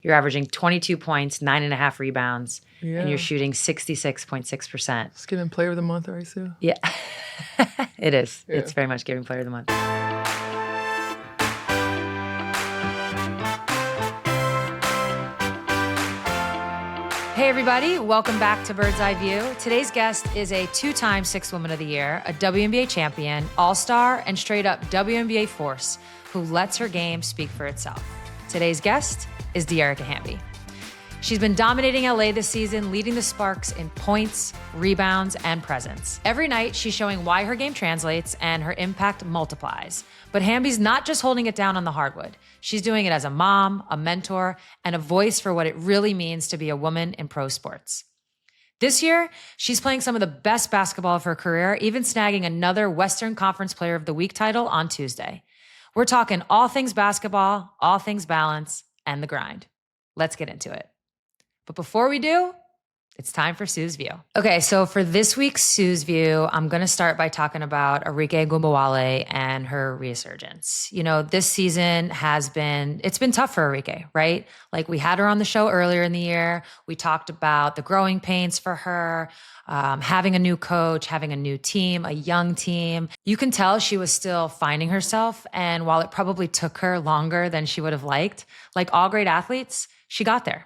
You're averaging 22 points, 9.5 rebounds, Yeah. and you're shooting 66.6%. It's giving Player of the Month, right, Sue? Yeah, it is. Yeah. It's very much giving Player of the Month. Hey everybody, welcome back to Bird's Eye View. Today's guest is a two-time Sixth Woman of the Year, a WNBA champion, All-Star, and straight-up WNBA force who lets her game speak for itself. Today's guest is Dearica Hamby. She's been dominating LA this season, leading the Sparks in points, rebounds, and presence. Every night, she's showing why her game translates and her impact multiplies. But Hamby's not just holding it down on the hardwood. She's doing it as a mom, a mentor, and a voice for what it really means to be a woman in pro sports. This year, she's playing some of the best basketball of her career, even snagging another Western Conference Player of the Week title on Tuesday. We're talking all things basketball, all things balance, and the grind. Let's get into it. But before we do, it's time for Sue's View. Okay, so for this week's Sue's View, I'm going to start by talking about Arike Ogunbowale and her resurgence. You know, this season it's been tough for Arike, right? Like we had her on the show earlier in the year. We talked about the growing pains for her, having a new coach, having a new team, a young team. You can tell she was still finding herself. And while it probably took her longer than she would have liked, like all great athletes, she got there.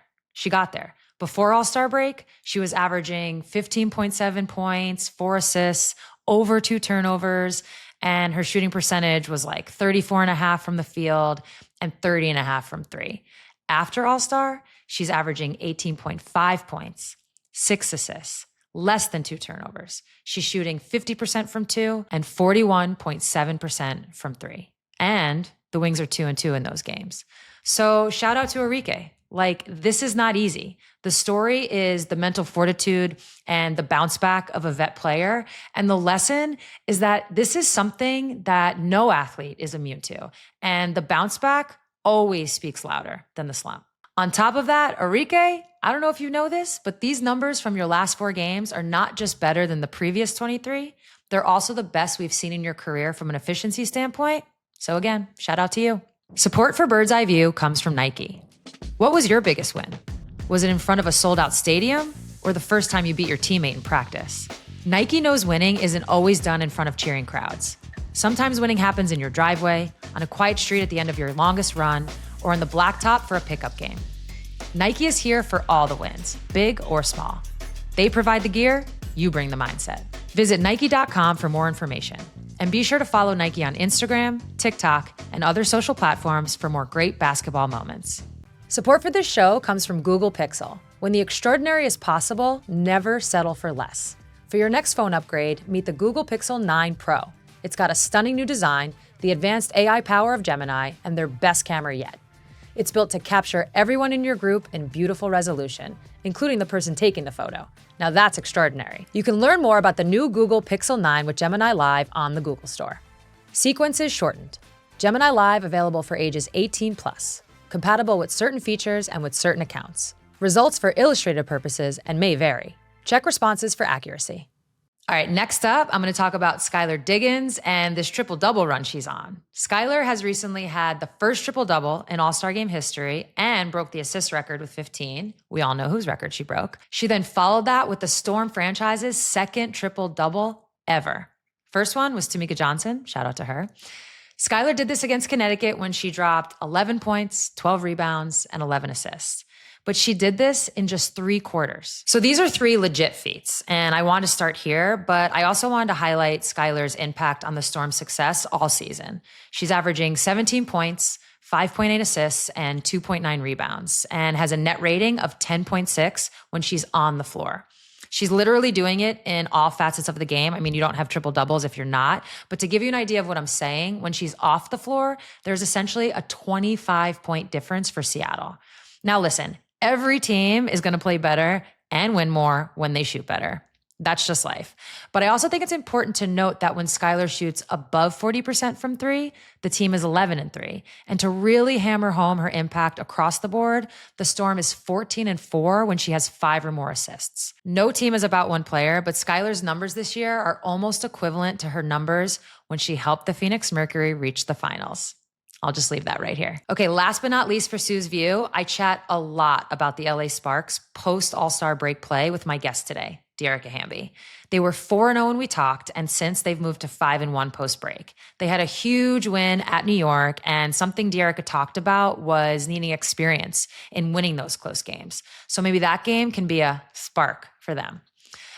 Before All-Star break, she was averaging 15.7 points, 4 assists, over 2 turnovers, and her shooting percentage was like 34.5 from the field and 30.5 from 3. After All-Star, she's averaging 18.5 points, 6 assists, less than 2 turnovers. She's shooting 50% from 2 and 41.7% from 3. And the Wings are 2-2 in those games. So shout out to Enrique. Like, this is not easy. The story is the mental fortitude and the bounce back of a vet player. And the lesson is that this is something that no athlete is immune to. And the bounce back always speaks louder than the slump. On top of that, Arike, I don't know if you know this, but these numbers from your last 4 games are not just better than the previous 23. They're also the best we've seen in your career from an efficiency standpoint. So again, shout out to you. Support for Bird's Eye View comes from Nike. What was your biggest win? Was it in front of a sold-out stadium or the first time you beat your teammate in practice? Nike knows winning isn't always done in front of cheering crowds. Sometimes winning happens in your driveway, on a quiet street at the end of your longest run, or on the blacktop for a pickup game. Nike is here for all the wins, big or small. They provide the gear, you bring the mindset. Visit Nike.com for more information. And be sure to follow Nike on Instagram, TikTok, and other social platforms for more great basketball moments. Support for this show comes from Google Pixel. When the extraordinary is possible, never settle for less. For your next phone upgrade, meet the Google Pixel 9 Pro. It's got a stunning new design, the advanced AI power of Gemini, and their best camera yet. It's built to capture everyone in your group in beautiful resolution, including the person taking the photo. Now that's extraordinary. You can learn more about the new Google Pixel 9 with Gemini Live on the Google Store. Sequences shortened. Gemini Live available for ages 18+. Compatible with certain features and with certain accounts. Results for illustrative purposes and may vary. Check responses for accuracy. All right, next up, I'm going to talk about Skylar Diggins and this triple-double run she's on. Skylar has recently had the first triple-double in All-Star game history and broke the assist record with 15. We all know whose record she broke. She then followed that with the Storm franchise's second triple-double ever. First one was Tamika Johnson. Shout out to her. Skylar did this against Connecticut when she dropped 11 points, 12 rebounds, and 11 assists. But she did this in just 3 quarters. So these are 3 legit feats, and I want to start here, but I also wanted to highlight Skylar's impact on the Storm's success all season. She's averaging 17 points, 5.8 assists, and 2.9 rebounds, and has a net rating of 10.6 when she's on the floor. She's literally doing it in all facets of the game. I mean, you don't have triple doubles if you're not. But to give you an idea of what I'm saying, when she's off the floor, there's essentially a 25-point difference for Seattle. Now listen, every team is going to play better and win more when they shoot better. That's just life. But I also think it's important to note that when Skylar shoots above 40% from 3, the team is 11-3. And to really hammer home her impact across the board, the Storm is 14-4 when she has 5 or more assists. No team is about one player, but Skylar's numbers this year are almost equivalent to her numbers when she helped the Phoenix Mercury reach the finals. I'll just leave that right here. Okay, last but not least for Sue's View, I chat a lot about the LA Sparks post All-Star break play with my guest today, Dearica Hamby. They were 4-0 when we talked, and since they've moved to 5-1 post-break. They had a huge win at New York, and something Dearica talked about was needing experience in winning those close games. So maybe that game can be a spark for them.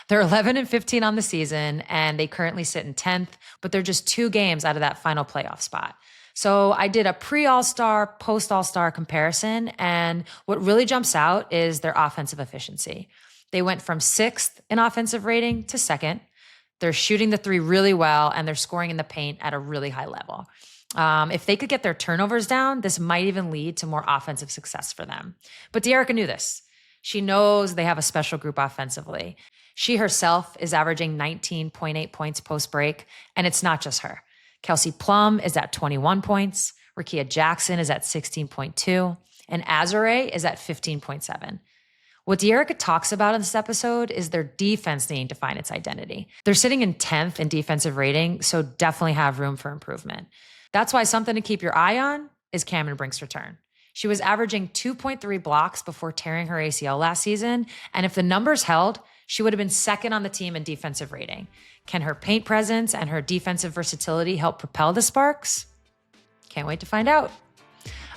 They're 11-15 on the season, and they currently sit in 10th, but they're just 2 games out of that final playoff spot. So I did a pre-All-Star, post-All-Star comparison, and what really jumps out is their offensive efficiency. They went from 6th in offensive rating to 2nd. They're shooting the 3 really well, and they're scoring in the paint at a really high level. If they could get their turnovers down, this might even lead to more offensive success for them. But Dearica knew this. She knows they have a special group offensively. She herself is averaging 19.8 points post-break, and it's not just her. Kelsey Plum is at 21 points. Rickea Jackson is at 16.2. And Azure is at 15.7. What Dearica talks about in this episode is their defense needing to find its identity. They're sitting in 10th in defensive rating, so definitely have room for improvement. That's why something to keep your eye on is Cameron Brink's return. She was averaging 2.3 blocks before tearing her ACL last season, and if the numbers held, she would have been 2nd on the team in defensive rating. Can her paint presence and her defensive versatility help propel the Sparks? Can't wait to find out.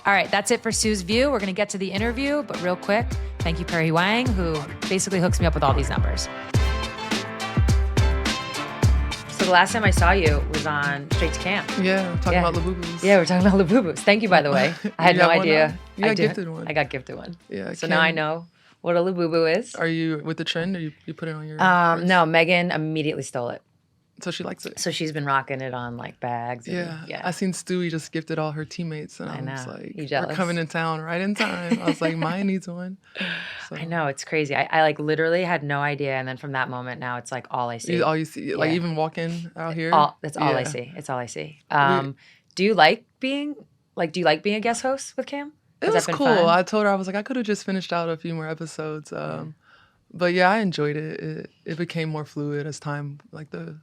All right, that's it for Sue's View. We're going to get to the interview, but real quick, thank you, Perry Wang, who basically hooks me up with all these numbers. So the last time I saw you was on Straight to Camp. Yeah, we're talking about Lububus. Yeah, we're talking about Lububus. Thank you, by the way. I had no idea. You got gifted one. I got gifted one. Yeah. So now I know what a Lubu is. Are you with the trend, or you put it on your? No, Megan immediately stole it. So she likes it. So she's been rocking it on like bags. And, yeah. I seen Stewie just gifted all her teammates, and I was like, You jealous? We're coming in town right in time. I was like, Maya needs one. So. I know, it's crazy. I like literally had no idea, and then from that moment now, it's like all I see. All you see, like even walking out here. That's all I see. It's all I see. Do you like being a guest host with Cam? It was cool. Fun? I told her, I was like, I could have just finished out a few more episodes. But yeah, I enjoyed it. It became more fluid as time, like the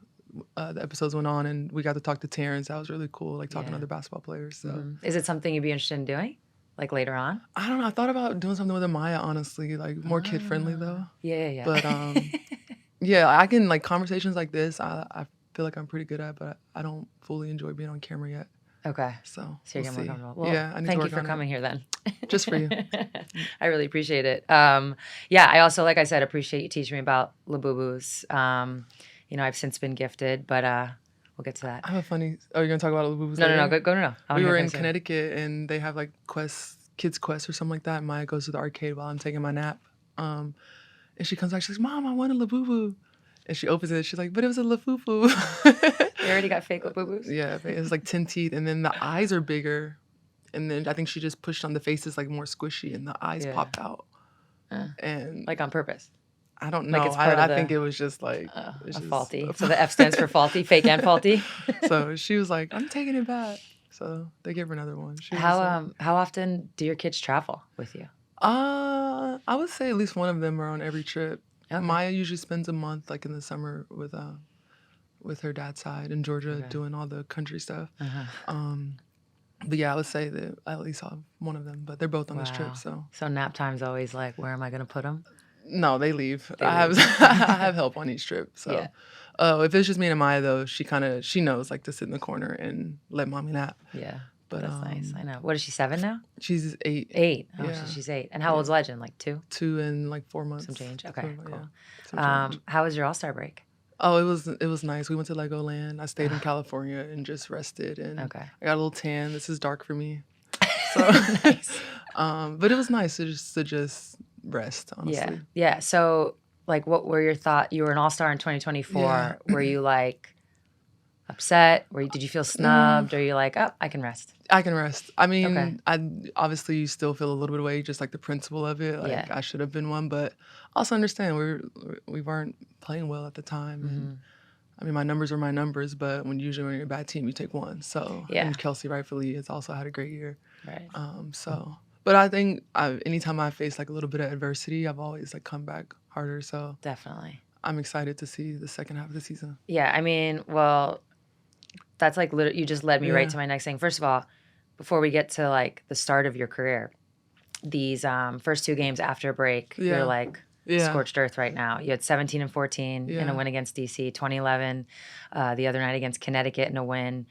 episodes went on, and we got to talk to Terrence. That was really cool, like talking to other basketball players. So. Is it something you'd be interested in doing, like later on? I don't know. I thought about doing something with Amaya, honestly, like more kid-friendly though. Yeah. But yeah, I can, like, conversations like this, I feel like I'm pretty good at, but I don't fully enjoy being on camera yet. Okay. So you're getting more comfortable. Well, yeah, I need thank to work you for on coming here then. Just for you. I really appreciate it. Yeah, I also, like I said, appreciate you teaching me about Labubus. I've since been gifted, but we'll get to that. I have a funny. Oh, you're gonna talk about Lububus? No. Go. We were in Connecticut, and they have like kids quest or something like that. Maya goes to the arcade while I'm taking my nap, and she comes back. She's like, "Mom, I want a Labubu," and she opens it. She's like, "But it was a Lafufu." You already got fake Labubus? Yeah, it's like 10 teeth, and then the eyes are bigger, and then I think she just pushed on the faces like more squishy, and the eyes popped out, and like on purpose. I don't know. Like I think it was just like faulty. So the F stands for faulty, fake and faulty. So she was like, "I'm taking it back." So they gave her another one. How often do your kids travel with you? I would say at least one of them are on every trip. Okay. Maya usually spends a month, like in the summer, with her dad's side in Georgia, doing all the country stuff. But yeah, I would say that I at least saw one of them. But they're both on this trip. So nap time's always like, where am I going to put them? No, they leave. I have help on each trip. So if it's just me and Maya, though, she knows like to sit in the corner and let mommy nap. Yeah. But that's nice. I know. What is she, 7 now? She's 8. 8. Oh, so she's 8. And how old's Legend? Like 2? 2 and like 4 months. Some change. Okay, cool. Yeah. How was your All-Star break? Oh, it was nice. We went to Legoland. I stayed in California and just rested. And I got a little tan. This is dark for me. So nice. But it was nice to just rest, honestly. Yeah. So, like, what were your thoughts? You were an All-Star in 2024. Yeah. Were you like upset? Did you feel snubbed? Or are you like, oh, I can rest? I can rest. I mean, obviously you still feel a little bit of weight, just like the principle of it. Like I should have been one, but also understand we weren't playing well at the time. And, I mean, my numbers are my numbers, but when you're a bad team, you take one. So and Kelsey rightfully has also had a great year. Right. But I think anytime I face like a little bit of adversity, I've always like come back harder. So definitely, I'm excited to see the second half of the season. Yeah, I mean, well, that's like you just led me right to my next thing. First of all, before we get to like the start of your career, these first 2 games after break, you're like scorched earth right now. You had 17 and 14 in a win against DC, 2011, the other night against Connecticut in a win.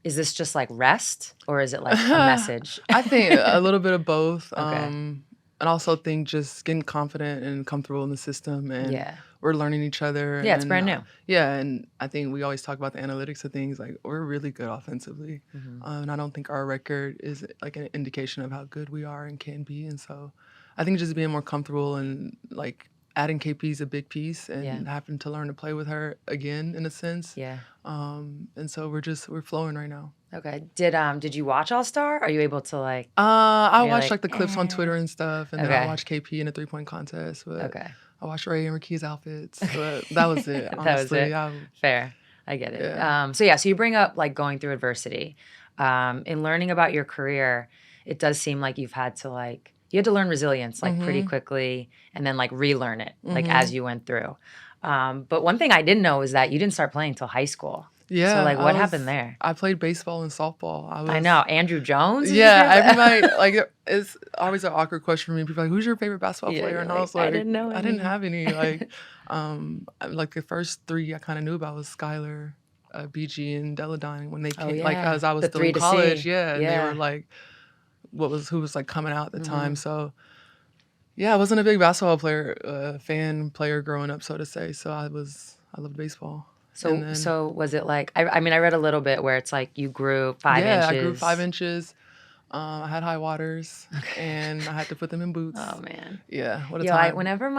Is this just like rest, or is it like a message? I think a little bit of both. Okay. And also think just getting confident and comfortable in the system, and we're learning each other. Yeah, it's brand new. And I think we always talk about the analytics of things. Like, we're really good offensively, and I don't think our record is like an indication of how good we are and can be. And so I think just being more comfortable and like adding KP is a big piece, and having to learn to play with her again in a sense. Yeah. And so we're flowing right now. Okay. Did you watch All-Star? Are you able to like? I watched like the clips on Twitter and stuff, and then I watched KP in a 3-point contest. But I watched Ray and Enrique's outfits, but that was it. Honestly, that was it. Fair. I get it. Yeah. So you bring up like going through adversity. In learning about your career, it does seem like you had to learn resilience like pretty quickly, and then like relearn it like as you went through. But one thing I didn't know is that you didn't start playing until high school. Yeah. So like, what happened there? I played baseball and softball. I know. Andrew Jones? Yeah. Everybody, like, it's always an awkward question for me. People are like, who's your favorite basketball player? And I was like, I didn't know any. I didn't have any. Like, like the first 3 I kind of knew about was Skylar, BG, and Deladine when they came, like, as I was still in college. And they were like, who was like coming out at the time. So, yeah, I wasn't a big basketball player growing up, so to say. So I loved baseball. So was it like, I mean, I read a little bit where it's like you grew 5 inches. Yeah, I grew 5 inches. I had high waters, and I had to put them in boots. Oh, man. Yeah, what a time. Whenever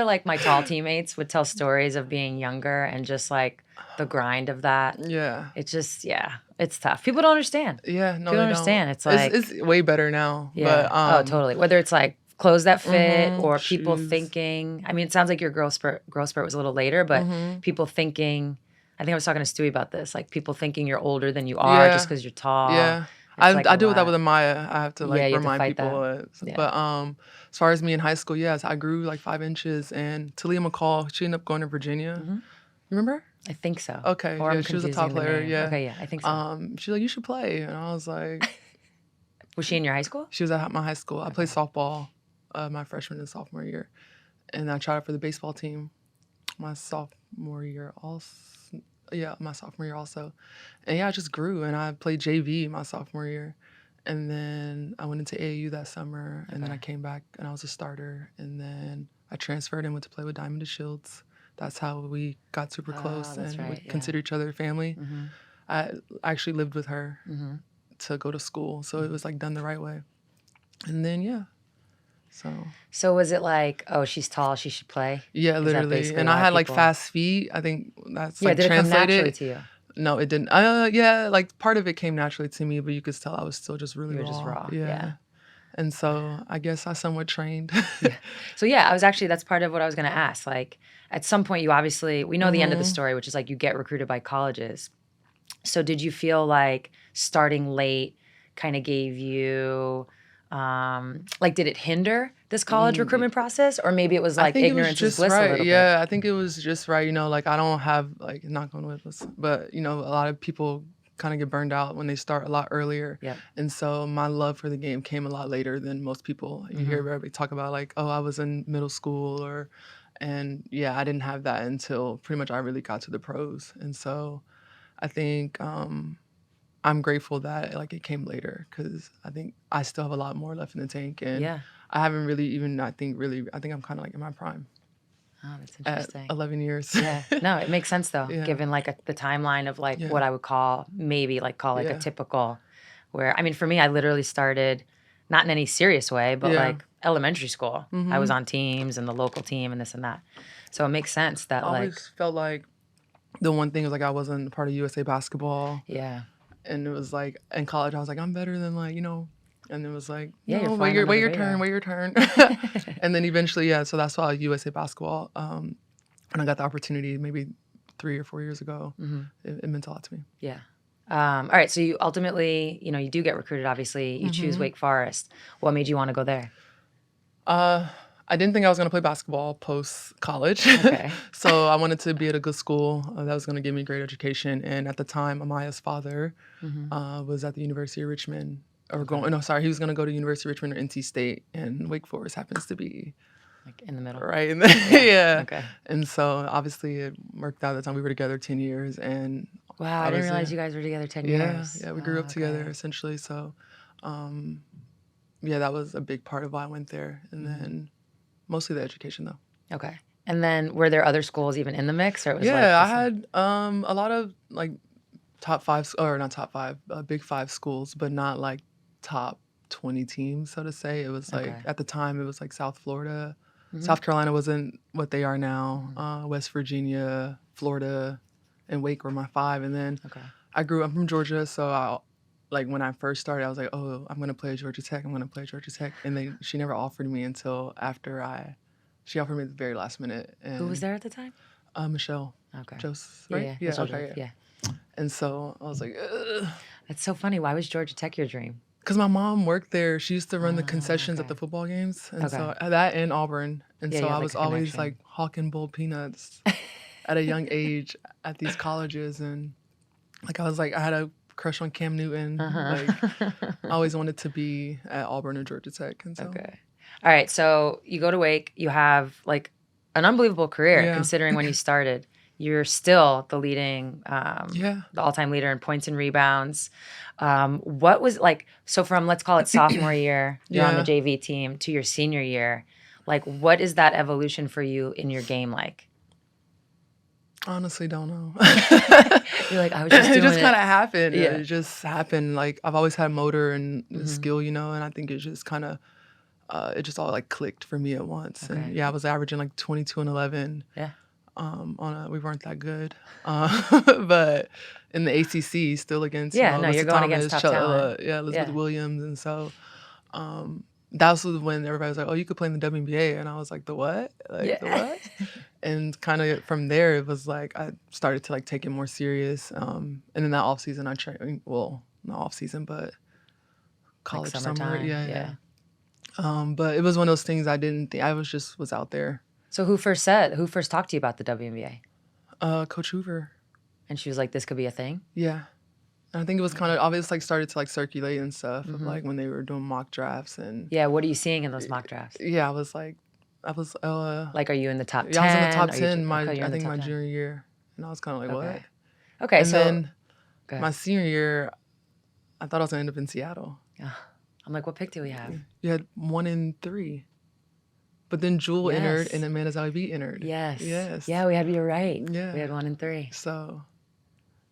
like my tall teammates would tell stories of being younger and just like the grind of that. Yeah. It's just, it's tough. People don't understand. Yeah, no, People don't understand. It's like. It's way better now. Yeah. But, totally. Whether it's like clothes that fit or people thinking, I mean, it sounds like your growth spurt was a little later, but people thinking, I think I was talking to Stewie about this, like people thinking you're older than you are just because you're tall. Yeah. I deal with that with Amaya. I have to like remind people. But as far as me in high school, yes, I grew like 5 inches, and Talia McCall, she ended up going to Virginia. Remember? I think so. Okay. Yeah, she was a top player. Yeah. Okay, yeah, I think so. She's like, you should play. And I was like. Was she in your high school? She was at my high school. I played softball my freshman and sophomore year. And I tried out for the baseball team my sophomore year also. Yeah, my sophomore year also. And I just grew, and I played JV my sophomore year. And then I went into AAU that summer, and then I came back and I was a starter. And then I transferred and went to play with Diamond DeShields. That's how we got super close and consider each other family. I actually lived with her to go to school, so it was like done the right way. And then So was it like, oh, she's tall, she should play? Yeah, literally. And I had like fast feet. I think that's like did translated. It come naturally to you? No, it didn't. Like part of it came naturally to me, but you could tell I was still just really raw. Just raw. Yeah. And so I guess I somewhat trained. So that's part of what I was going to ask. Like at some point we know the end of the story, which is like you get recruited by colleges. So did you feel like starting late kind of gave you, did it hinder this college recruitment process? Or maybe it was like ignorance is bliss a little bit? Yeah, I think it was just right. You know, like I don't have, like, knock on wood, but, you know, a lot of people kind of get burned out when they start a lot earlier. Yeah. And so my love for the game came a lot later than most people. You hear everybody talk about like, oh, I was in middle school I didn't have that until pretty much I really got to the pros. And so I think I'm grateful that like it came later, because I think I still have a lot more left in the tank, and I haven't really even I think I'm kind of like in my prime. Oh, that's interesting. At 11 years. Yeah, no, it makes sense though, given like the timeline of like what I would call a typical. Where I mean, for me, I literally started not in any serious way, but like elementary school. I was on teams and the local team and this and that. So it makes sense that I always felt like the one thing was like I wasn't a part of USA basketball. Yeah. And it was like in college I was like, I'm better than like, you know, and it was like, no, wait your turn. And then eventually, so that's why USA basketball, when I got the opportunity maybe 3 or 4 years ago, it meant a lot to me. Yeah. All right. So you ultimately, you do get recruited, obviously. You choose Wake Forest. What made you want to go there? I I didn't think I was going to play basketball post-college. Okay. So I wanted to be at a good school that was going to give me great education. And at the time, Amaya's father was at the University of Richmond. He was going to go to University of Richmond or NC State. And Wake Forest happens to be like in the middle. Right. In the, yeah. Okay. And so obviously it worked out at the time. We were together 10 years. And wow, I didn't realize you guys were together 10 years. Yeah, we grew up together essentially. So, that was a big part of why I went there. And then mostly the education though. Okay. And then were there other schools even in the mix, or it was I had a lot of like top five, or not top five, big five schools, but not like top 20 teams, so to say. It was like at the time it was like South Florida. South Carolina wasn't what they are now. West Virginia, Florida, and Wake were my five. And then I grew up from Georgia, so when I first started, I was like, oh, I'm going to play at Georgia Tech. I'm going to play at Georgia Tech. And she never offered me until after she offered me at the very last minute. And, who was there at the time? Michelle. Okay. Joseph, right? Yeah. Yeah. And so I was like, ugh. That's so funny. Why was Georgia Tech your dream? Because my mom worked there. She used to run the concessions at the football games. And so that and Auburn. And so I was always like hawking bowl peanuts at a young age at these colleges. And I had a crush on Cam Newton. I always wanted to be at Auburn or Georgia Tech. And so. Okay. All right. So you go to Wake. You have like an unbelievable career considering when you started. You're still the leading, the all-time leader in points and rebounds. What was like, so from, let's call it sophomore year, you're on the JV team, to your senior year, like what is that evolution for you in your game like? Honestly, don't know. You're like, I was just doing it. It just kind of happened. Yeah. It just happened. Like I've always had motor and skill, and I think it just kind of, it just all like clicked for me at once. Okay. And I was averaging like 22 and 11. Yeah. We weren't that good, but in the ACC, still against you're Alyssa going Thomas, against top talent. Elizabeth Williams, and so that was when everybody was like, "Oh, you could play in the WNBA," and I was like, "The what? The what?" And kind of from there, it was like I started to like take it more serious. And then that off season, I trained. Well, not off season, but college like summer. Yeah. But it was one of those things I didn't think. I was out there. So who first talked to you about the WNBA? Coach Hoover. And she was like, this could be a thing? Yeah. And I think it was kind of obvious, like started to like circulate and stuff of like when they were doing mock drafts and. Yeah, what are you seeing in those mock drafts? Yeah, I was like, like, are you in the top 10? Yeah, I was in the top 10 I think my junior year. And I was kind of like, what? Okay, and then my senior year, I thought I was going to end up in Seattle. I'm like, what pick do we have? You had 1 in 3. But then Jewel entered and Amanda Zalibi entered. Yes. Yeah, you're right. Yeah. We had 1 in 3. So,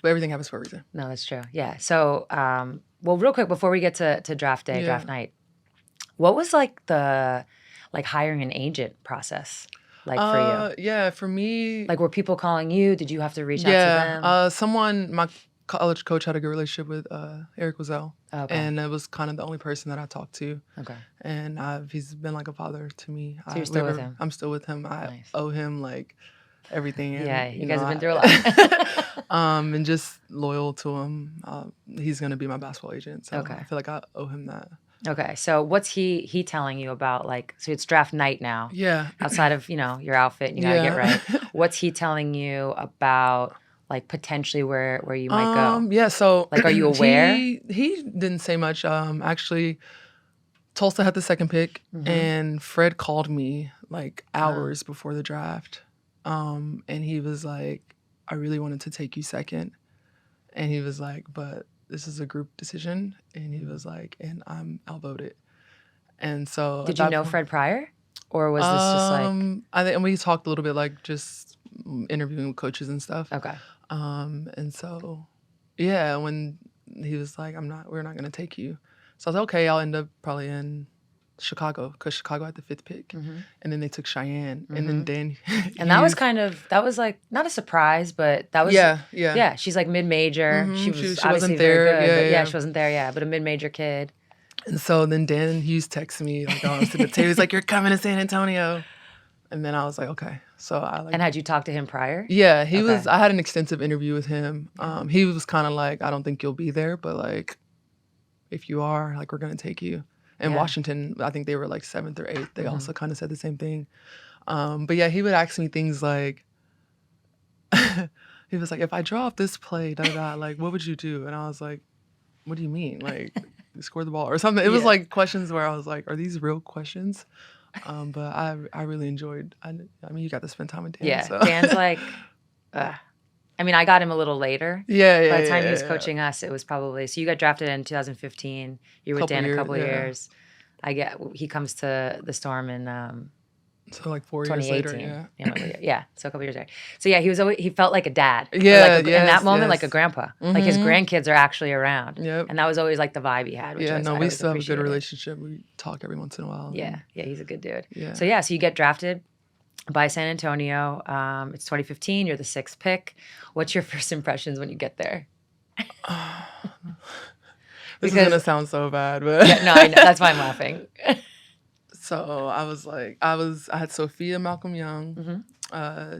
but everything happens for a reason. No, that's true. Yeah. So, well, real quick, before we get to draft day, draft night, what was like the hiring an agent process like for you? Yeah, for me. Like, were people calling you? Did you have to reach out to them? My college coach had a good relationship with Arike Ogunbowale. Okay. And it was kind of the only person that I talked to. Okay. And he's been like a father to me. So you're still with him? I'm still with him. I owe him like everything. And, you guys have been through a lot. And just loyal to him. He's going to be my basketball agent. So I feel like I owe him that. Okay. So what's he telling you about, like, so it's draft night now. Yeah. Outside of, your outfit and you got to get right. What's he telling you about, like, potentially where you might go? Yeah, so... Like, are you aware? He didn't say much. Actually, Tulsa had the second pick, and Fred called me, like, hours before the draft. And he was like, I really wanted to take you second. And he was like, but this is a group decision. And he was like, and I'm outvoted. And so... Did you know Fred prior? Or was this just like... I think we talked a little bit, like, just interviewing with coaches and stuff. Okay. And so, when he was like, we're not going to take you. So I was like, okay, I'll end up probably in Chicago because Chicago had the 5th pick. And then they took Cheyenne. And then Dan. And that was like, not a surprise, but that was. Yeah. She's like mid-major. She was obviously wasn't there. Very good. She wasn't there, but a mid-major kid. And so then Dan Hughes texted me, like, I was to the table. He's like, you're coming to San Antonio. And then I was like, okay. So And had you talked to him prior? Yeah, he was. I had an extensive interview with him. He was kind of like, I don't think you'll be there, but like, if you are, like, we're gonna take you. And Washington, I think they were like 7th or 8th. They also kind of said the same thing. But yeah, he would ask me things like, he was like, if I draw up this play, like, what would you do? And I was like, what do you mean? Like, score the ball or something. It was like questions where I was like, are these real questions? But I really enjoyed, I mean, you got to spend time with Dan. Yeah, so. Dan's like, I mean, I got him a little later. Yeah. By the time he was coaching us, it was probably, so you got drafted in 2015. You were with Dan a couple years. He comes to the Storm in so like 4 years later, so a couple years later. So yeah, he felt like a dad. Yeah, in that moment, like a grandpa. Like his grandkids are actually around. Yep. And that was always like the vibe he had. Which we still have a good relationship. We talk every once in a while. Yeah, he's a good dude. Yeah. So so you get drafted by San Antonio. It's 2015. You're the 6th pick. What's your first impressions when you get there? This is gonna sound so bad, but no, I know. That's why I'm laughing. So I had Sophia Malcolm Young,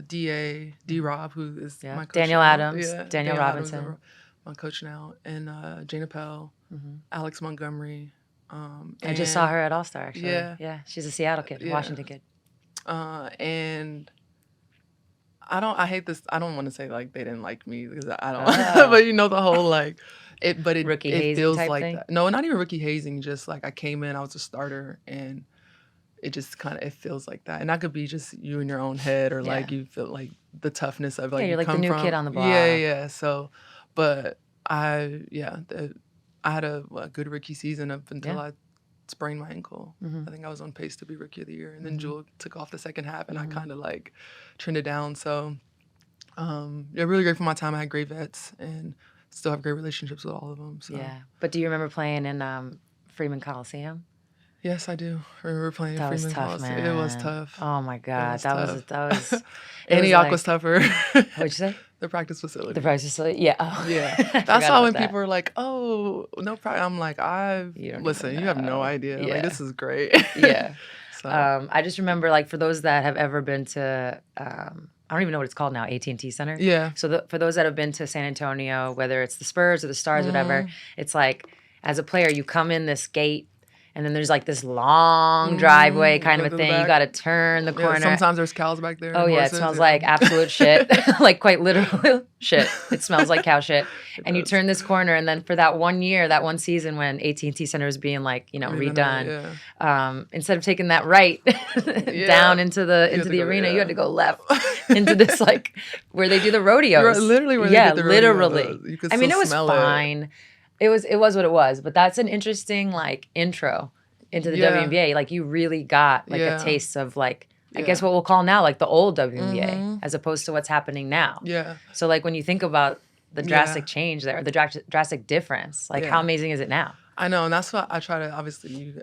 D-Rob, who is my coach Daniel now. Adams, Daniel Robinson. Adams, my coach now, and Jane Appel, Alex Montgomery. I just saw her at All-Star, actually. Yeah. She's a Seattle kid, Washington kid. And I hate this. I don't want to say like they didn't like me because I don't, but you know, the whole like, it feels like thing? that. No, not even rookie hazing. Just like I came in, I was a starter, and it just it feels like that. And that could be just you in your own head, or like you feel like the toughness of like you're like the new kid on the block. Yeah. So, but I had a good rookie season up until I sprained my ankle. I think I was on pace to be rookie of the year, and then Jewel took off the second half, and I kind of like trended down. So, really great for my time. I had great vets, and still have great relationships with all of them. So. Yeah, but do you remember playing in Freeman Coliseum? Yes, I do. I remember playing that Freeman was tough, Coliseum. man. It was tough. Oh my God, that was. Antioch was tougher. What'd you say? The practice facility. The practice facility, yeah. Oh. Yeah. That's why when people are like, "Oh, no problem," I'm like, you have no idea. Yeah. Like, this is great. Yeah. So. I just remember, like, for those that have ever been to, I don't even know what it's called now, AT&T Center. Yeah. So for those that have been to San Antonio, whether it's the Spurs or the Stars, whatever, it's like, as a player, you come in this gate, and then there's like this long driveway kind of a thing. You got to turn the corner. Sometimes there's cows back there. Oh, yeah. It smells like absolute shit. Like quite literally shit. It smells like cow shit. And you turn this corner, and then for that 1 year, that one season when AT&T Center was being like, redone, instead of taking that right down into the arena, you had to go left into this like where they do the rodeos. Literally where they do the literally. You could I mean, it was smell fine. It was what it was, but that's an interesting like intro into the WNBA. Like you really got like a taste of like I guess what we'll call now like the old WNBA as opposed to what's happening now. Yeah. So like when you think about the drastic change there, or the drastic difference, like how amazing is it now? I know, and that's what I try to obviously.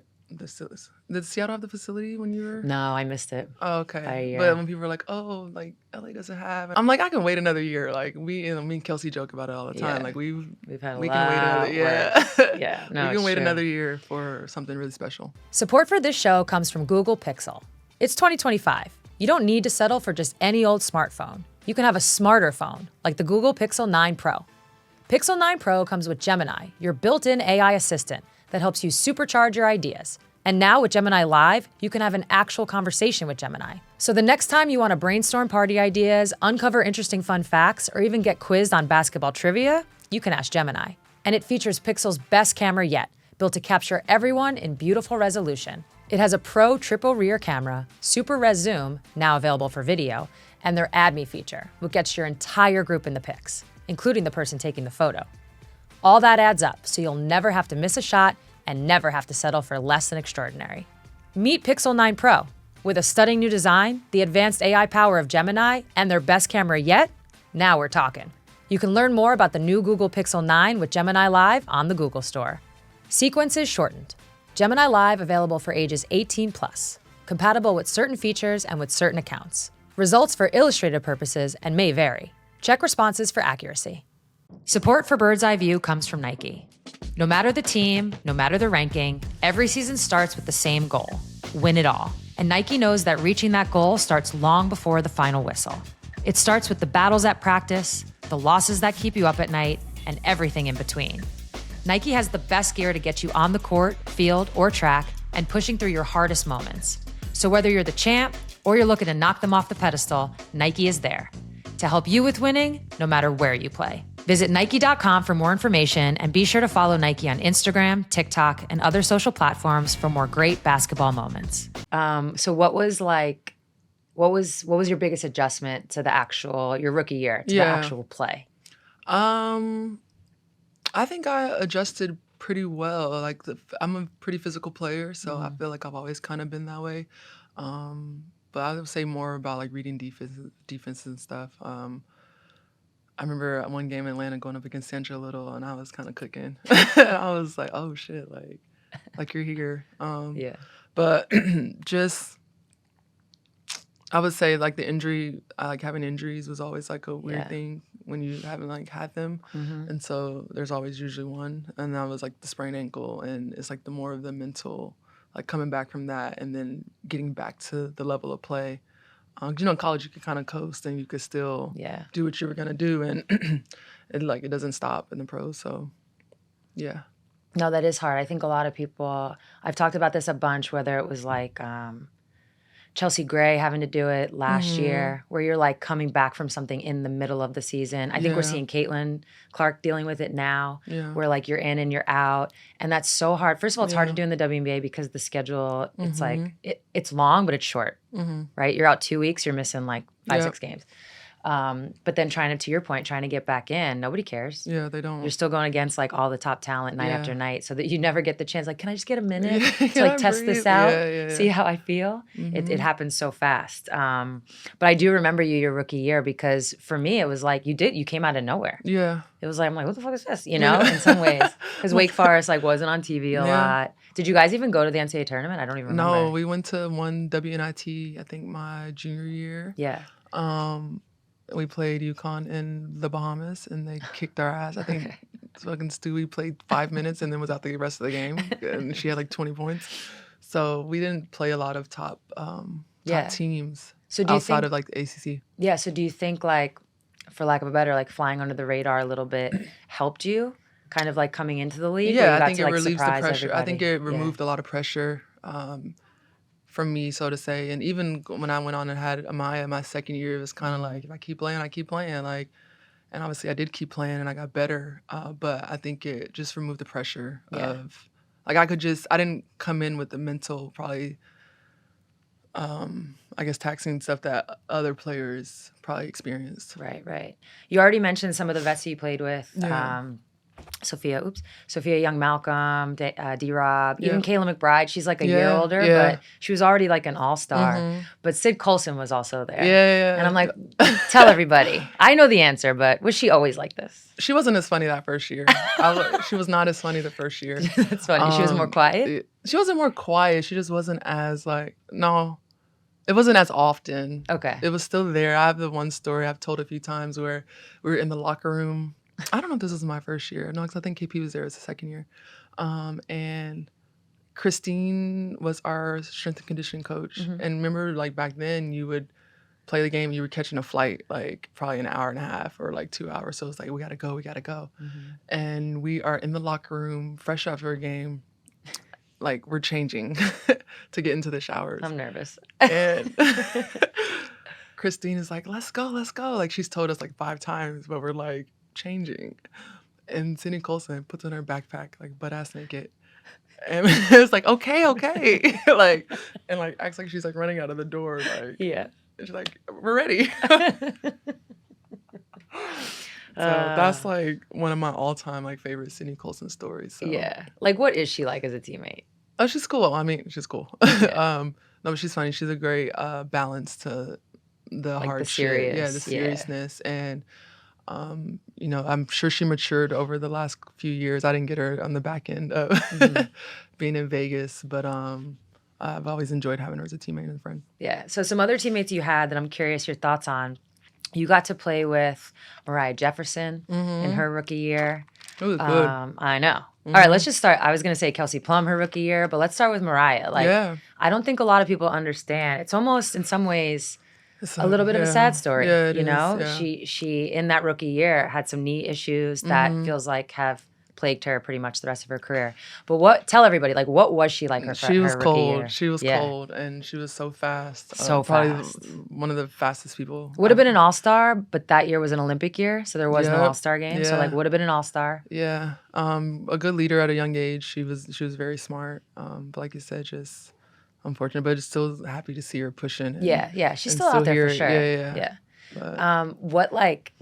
Did Seattle have the facility when you were? No, I missed it. Oh, okay. But when people were like, "Oh, like LA doesn't have," I'm like, I can wait another year. Like me and Kelsey joke about it all the time. Like we've had we can wait another yeah. No, we can wait another year for something really special. Support for this show comes from Google Pixel. It's 2025. You don't need to settle for just any old smartphone. You can have a smarter phone, like the Google Pixel 9 Pro. Pixel 9 Pro comes with Gemini, your built-in AI assistant that helps you supercharge your ideas. And now with Gemini Live, you can have an actual conversation with Gemini. So the next time you want to brainstorm party ideas, uncover interesting fun facts, or even get quizzed on basketball trivia, you can ask Gemini. And it features Pixel's best camera yet, built to capture everyone in beautiful resolution. It has a pro triple rear camera, super res zoom, now available for video, and their Add Me feature, which gets your entire group in the pics, including the person taking the photo. All that adds up, so you'll never have to miss a shot and never have to settle for less than extraordinary. Meet Pixel 9 Pro. With a stunning new design, the advanced AI power of Gemini, and their best camera yet, now we're talking. You can learn more about the new Google Pixel 9 with Gemini Live on the Google Store. Sequences shortened. Gemini Live available for ages 18+, compatible with certain features and with certain accounts. Results for illustrative purposes and may vary. Check responses for accuracy. Support for Bird's Eye View comes from Nike. No matter the team, no matter the ranking, every season starts with the same goal: win it all. And Nike knows that reaching that goal starts long before the final whistle. It starts with the battles at practice, the losses that keep you up at night, and everything in between. Nike has the best gear to get you on the court, field, or track and pushing through your hardest moments. So whether you're the champ or you're looking to knock them off the pedestal, Nike is there to help you with winning no matter where you play. Visit Nike.com for more information and be sure to follow Nike on Instagram, TikTok, and other social platforms for more great basketball moments. So what was your biggest adjustment to your rookie year, to the actual play? I think I adjusted pretty well. Like I'm a pretty physical player, so I feel like I've always kind of been that way. But I would say more about like reading defense and stuff. I remember at one game in Atlanta going up against Sancho Little, and I was kind of cooking. I was like, oh shit, like you're here. But just, I would say like the injury, like having injuries was always like a weird thing when you haven't like had them. And so there's always usually one. And that was like the sprained ankle. And it's like the more of the mental, like coming back from that and then getting back to the level of play. In college you could kind of coast and you could still do what you were going to do. And it doesn't stop in the pros. So yeah. No, that is hard. I think a lot of people, I've talked about this a bunch, whether it was like Chelsea Gray having to do it last year, where you're like coming back from something in the middle of the season. I think we're seeing Caitlin Clark dealing with it now, where like you're in and you're out. And that's so hard. First of all, it's hard to do in the WNBA because the schedule, it's like, it's long, but it's short, right? You're out 2 weeks, you're missing like 5-6 games. But then to your point, trying to get back in, nobody cares. Yeah, they don't. You're still going against like all the top talent night after night, so that you never get the chance. Like, can I just get a minute to like test this out, see how I feel? It happens so fast. But I do remember your rookie year because for me it was like you came out of nowhere. Yeah, it was like I'm like, what the fuck is this? In some ways, because Wake Forest like wasn't on TV a lot. Did you guys even go to the NCAA tournament? I don't even remember. No, we went to one WNIT. I think my junior year. Yeah. We played UConn in the Bahamas, and they kicked our ass. I think fucking Stewie played 5 minutes and then was out the rest of the game, and she had like 20 points. So we didn't play a lot of top teams outside of like the ACC. Yeah. So do you think like, for lack of a better, like flying under the radar a little bit helped you, kind of like coming into the league? Yeah, I think it relieves the pressure. I think it removed a lot of pressure. From me, so to say. And even when I went on and had Amaya my second year, it was kind of like, if I keep playing, I keep playing. Like, and obviously I did keep playing and I got better. But I think it just removed the pressure of, like, I didn't come in with the mental, probably, I guess, taxing stuff that other players probably experienced. Right. You already mentioned some of the vets you played with. Sophia Young Malcolm, D-Rob, even Kayla McBride. She's like a year older, but she was already like an all-star. But Sid Colson was also there. And I'm like, tell everybody. I know the answer, but was she always like this? She wasn't as funny that first year. She was not as funny the first year. That's funny. She was more quiet? She wasn't more quiet. She just wasn't as like, no. It wasn't as often. Okay. It was still there. I have the one story I've told a few times where we were in the locker room. I don't know if this was my first year. No, because I think KP was there as the second year. And Christine was our strength and conditioning coach. And remember, like back then, you would play the game, you were catching a flight like probably an hour and a half or like 2 hours. So it's like, we gotta go. And we are in the locker room, fresh after a game. Like, we're changing to get into the showers. I'm nervous. And Christine is like, let's go. Like, she's told us like 5 times, but we're like changing. And Sydney Colson puts on her backpack, like butt ass naked. And it's like, okay. like, and like acts like she's like running out of the door. Like, and she's like, we're ready. So that's like one of my all-time like favorite Sydney Colson stories. So. Yeah. Like, what is she like as a teammate? Oh, she's cool. I mean, she's cool. No, but she's funny. She's a great balance to the like hard the shit. Yeah, the seriousness. And, I'm sure she matured over the last few years. I didn't get her on the back end of being in Vegas, but I've always enjoyed having her as a teammate and a friend. Yeah. So some other teammates you had that I'm curious your thoughts on. You got to play with Mariah Jefferson in her rookie year. It was good. I know. All right, let's just start. I was going to say Kelsey Plum her rookie year, but let's start with Mariah. Like, I don't think a lot of people understand. It's almost, in some ways, a little bit of a sad story. Yeah, you know? Yeah. She in that rookie year had some knee issues that feels like have plagued her pretty much the rest of her career. But tell everybody, like, what was she like She was her rookie cold. year? She was cold, and she was so fast. So probably fast. One of the fastest people. Would have been an All-Star, but that year was an Olympic year, so there was no All-Star game. Yeah. So like, would have been an All-Star. Yeah, a good leader at a young age. She was very smart. But like you said, just unfortunate, but just still happy to see her pushing. Yeah, she's still out there for sure. Yeah. But, what like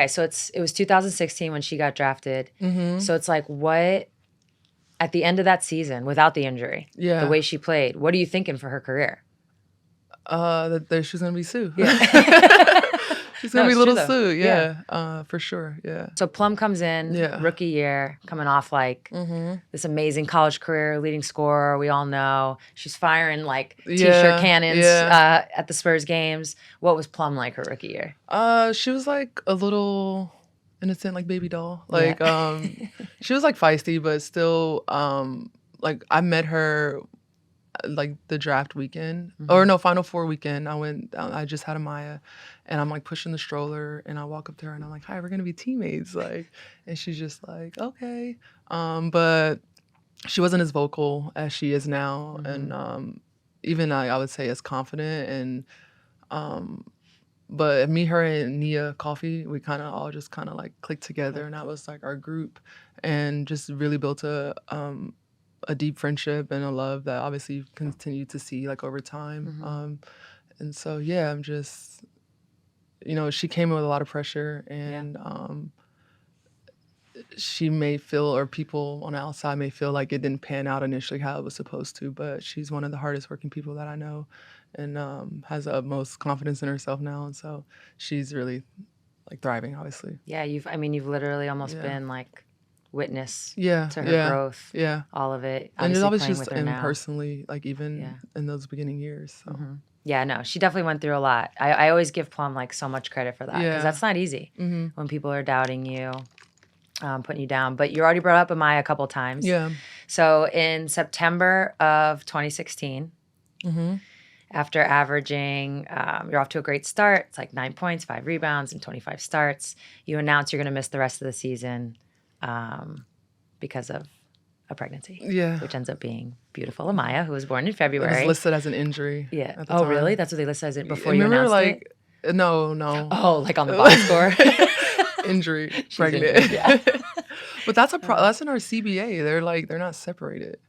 so it was 2016 when she got drafted. Mm-hmm. So it's like, what at the end of that season without the injury, the way she played, what are you thinking for her career? That she's gonna be Sue. Yeah. She's gonna be little Sue. Yeah. For sure. Yeah. So Plum comes in, rookie year, coming off like this amazing college career, leading scorer. We all know she's firing like t-shirt cannons at the Spurs games. What was Plum like her rookie year? She was like a little innocent, like baby doll. Like she was like feisty, but still like I met her like the draft weekend or no, Final Four weekend. I just had Amaya and I'm like pushing the stroller and I walk up to her and I'm like, hi, we're gonna be teammates, like, and she's just like, okay. But she wasn't as vocal as she is now, and even I would say as confident, and but me, her, and Nia Coffee, we kind of all just kind of like clicked together, and that was like our group, and just really built a deep friendship and a love that obviously you continue to see like over time. And so, yeah, I'm just, she came in with a lot of pressure, and she may feel, or people on the outside may feel like it didn't pan out initially how it was supposed to, but she's one of the hardest working people that I know, and has the utmost confidence in herself now. And so she's really like thriving, obviously. Yeah, you've literally almost been like witness to her growth, all of it. And it's obviously just personally, like even in those beginning years. So. Yeah, no, she definitely went through a lot. I always give Plum like so much credit for that, because that's not easy when people are doubting you, putting you down. But you already brought up Amaya a couple times. Yeah. So in September of 2016, after averaging, you're off to a great start. It's like 9 points, 5 rebounds, and 25 starts. You announce you're going to miss the rest of the season because of a pregnancy, which ends up being beautiful Amaya, who was born in February. It was listed as an injury. Yeah. At the time. Really? That's what they listed as it before you announced like, it? No. Oh, like on the box score? Injury, pregnant. Injured, yeah. But that's that's in our CBA. They're not separated.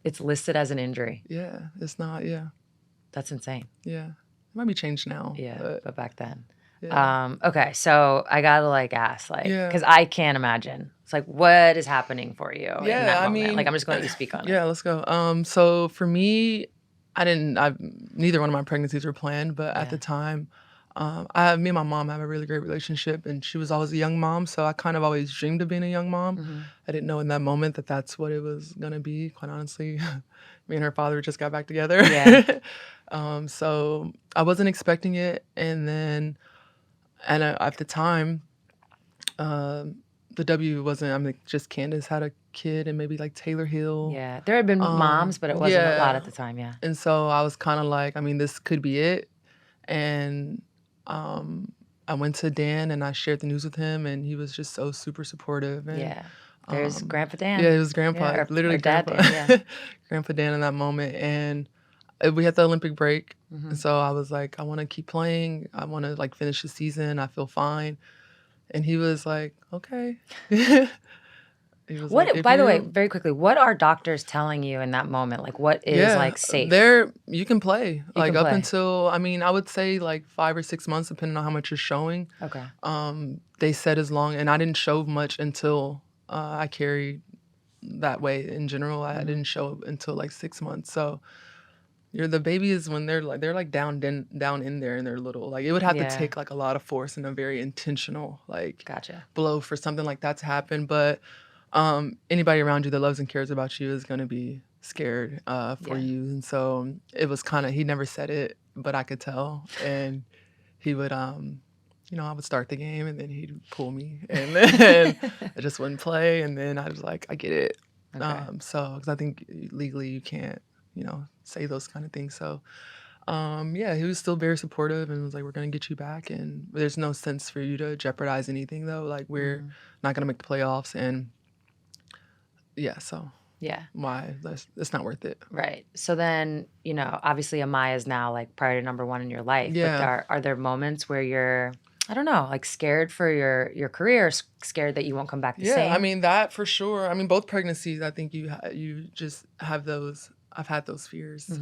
It's listed as an injury. Yeah, it's not. Yeah. That's insane. Yeah, it might be changed now. Yeah, but back then. Yeah. Okay, so I gotta like ask, like, because I can't imagine. It's like, what is happening for you? In that moment? Mean, like, I'm just going to let you speak on it. Yeah, let's go. So for me, neither one of my pregnancies were planned, but at the time, me and my mom have a really great relationship, and she was always a young mom, so I kind of always dreamed of being a young mom. I didn't know in that moment that that's what it was gonna be. Quite honestly, me and her father just got back together. Yeah. So I wasn't expecting it, and at the time, the W wasn't. I mean, just Candace had a kid, and maybe like Taylor Hill. Yeah, there had been moms, but it wasn't a lot at the time. Yeah. And so I was kind of like, I mean, this could be it. And I went to Dan and I shared the news with him, and he was just so super supportive. And, there's Grandpa Dan. Yeah, it was Grandpa, literally Dad Grandpa. Dan, Grandpa Dan in that moment. And we had the Olympic break, and so I was like, I want to keep playing. I want to like finish the season. I feel fine. And he was like, okay. By the way, very quickly, what are doctors telling you in that moment? Like, what is like safe? You can play. Up until, I would say like 5 or 6 months, depending on how much you're showing. Okay. They said as long, and I didn't show much until I carried that way in general. I didn't show until like 6 months. So the baby is when they're like down in there and they're little. Like it would have to take like a lot of force and a very intentional like blow for something like that to happen. But anybody around you that loves and cares about you is going to be scared for you. And so it was kind of, he never said it, but I could tell. And he would, I would start the game and then he'd pull me and then I just wouldn't play. And then I was like, I get it. Okay. Because I think legally you can't, say those kind of things. So He was still very supportive and was like, we're going to get you back. And there's no sense for you to jeopardize anything, though. Like, we're not going to make the playoffs. And so why? It's not worth it. Right. So then, obviously Amaya is now like priority number one in your life. Yeah. But are there moments where you're, I don't know, like scared for your career, scared that you won't come back the same? Yeah, I mean, that for sure. I mean, both pregnancies, I think you just have those. I've had those fears. You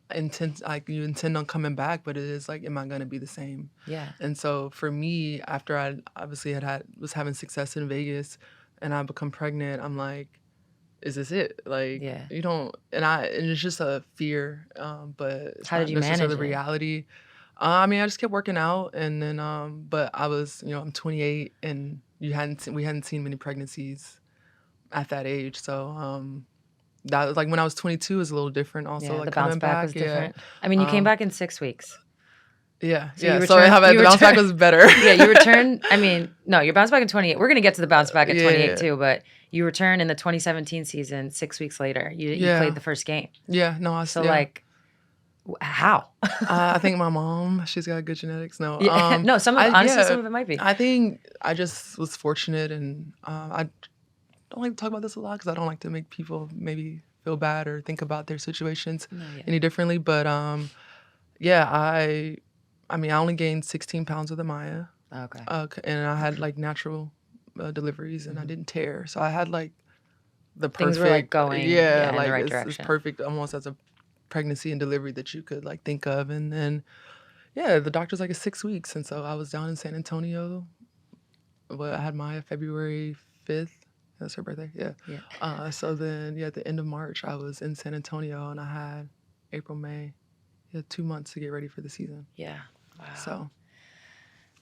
intend on coming back, but it is like, am I going to be the same? Yeah. And so for me, after I obviously was having success in Vegas and I become pregnant, I'm like, is this it? Like, you don't, and it's just a fear, but it's how did you manage the reality. I mean, I just kept working out, and then, but I was, I'm 28, and we hadn't seen many pregnancies at that age, so that was like when I was 22 was a little different. Also, like the bounce coming back was different. I mean, you came back in 6 weeks. Yeah, so the bounce back was better. Yeah, you returned. I mean, no, your bounce back in 28. We're gonna get to the bounce back at 28 too, but you returned in the 2017 season 6 weeks later. You played the first game. Yeah, no, like. How? I think my mom, she's got good genetics. No, no, some of it might be. I think I just was fortunate, and I don't like to talk about this a lot because I don't like to make people maybe feel bad or think about their situations any differently. But I only gained 16 pounds with Amaya. Okay. And I had like natural deliveries, and I didn't tear, so I had like the perfect. Things were like going in the right direction. It's perfect, almost as a pregnancy and delivery that you could like think of. And then the doctor's like, it's 6 weeks, and so I was down in San Antonio. I had Maya February 5th. That's her birthday. So then at the end of March I was in San Antonio, and I had April, May, 2 months to get ready for the season. Wow. So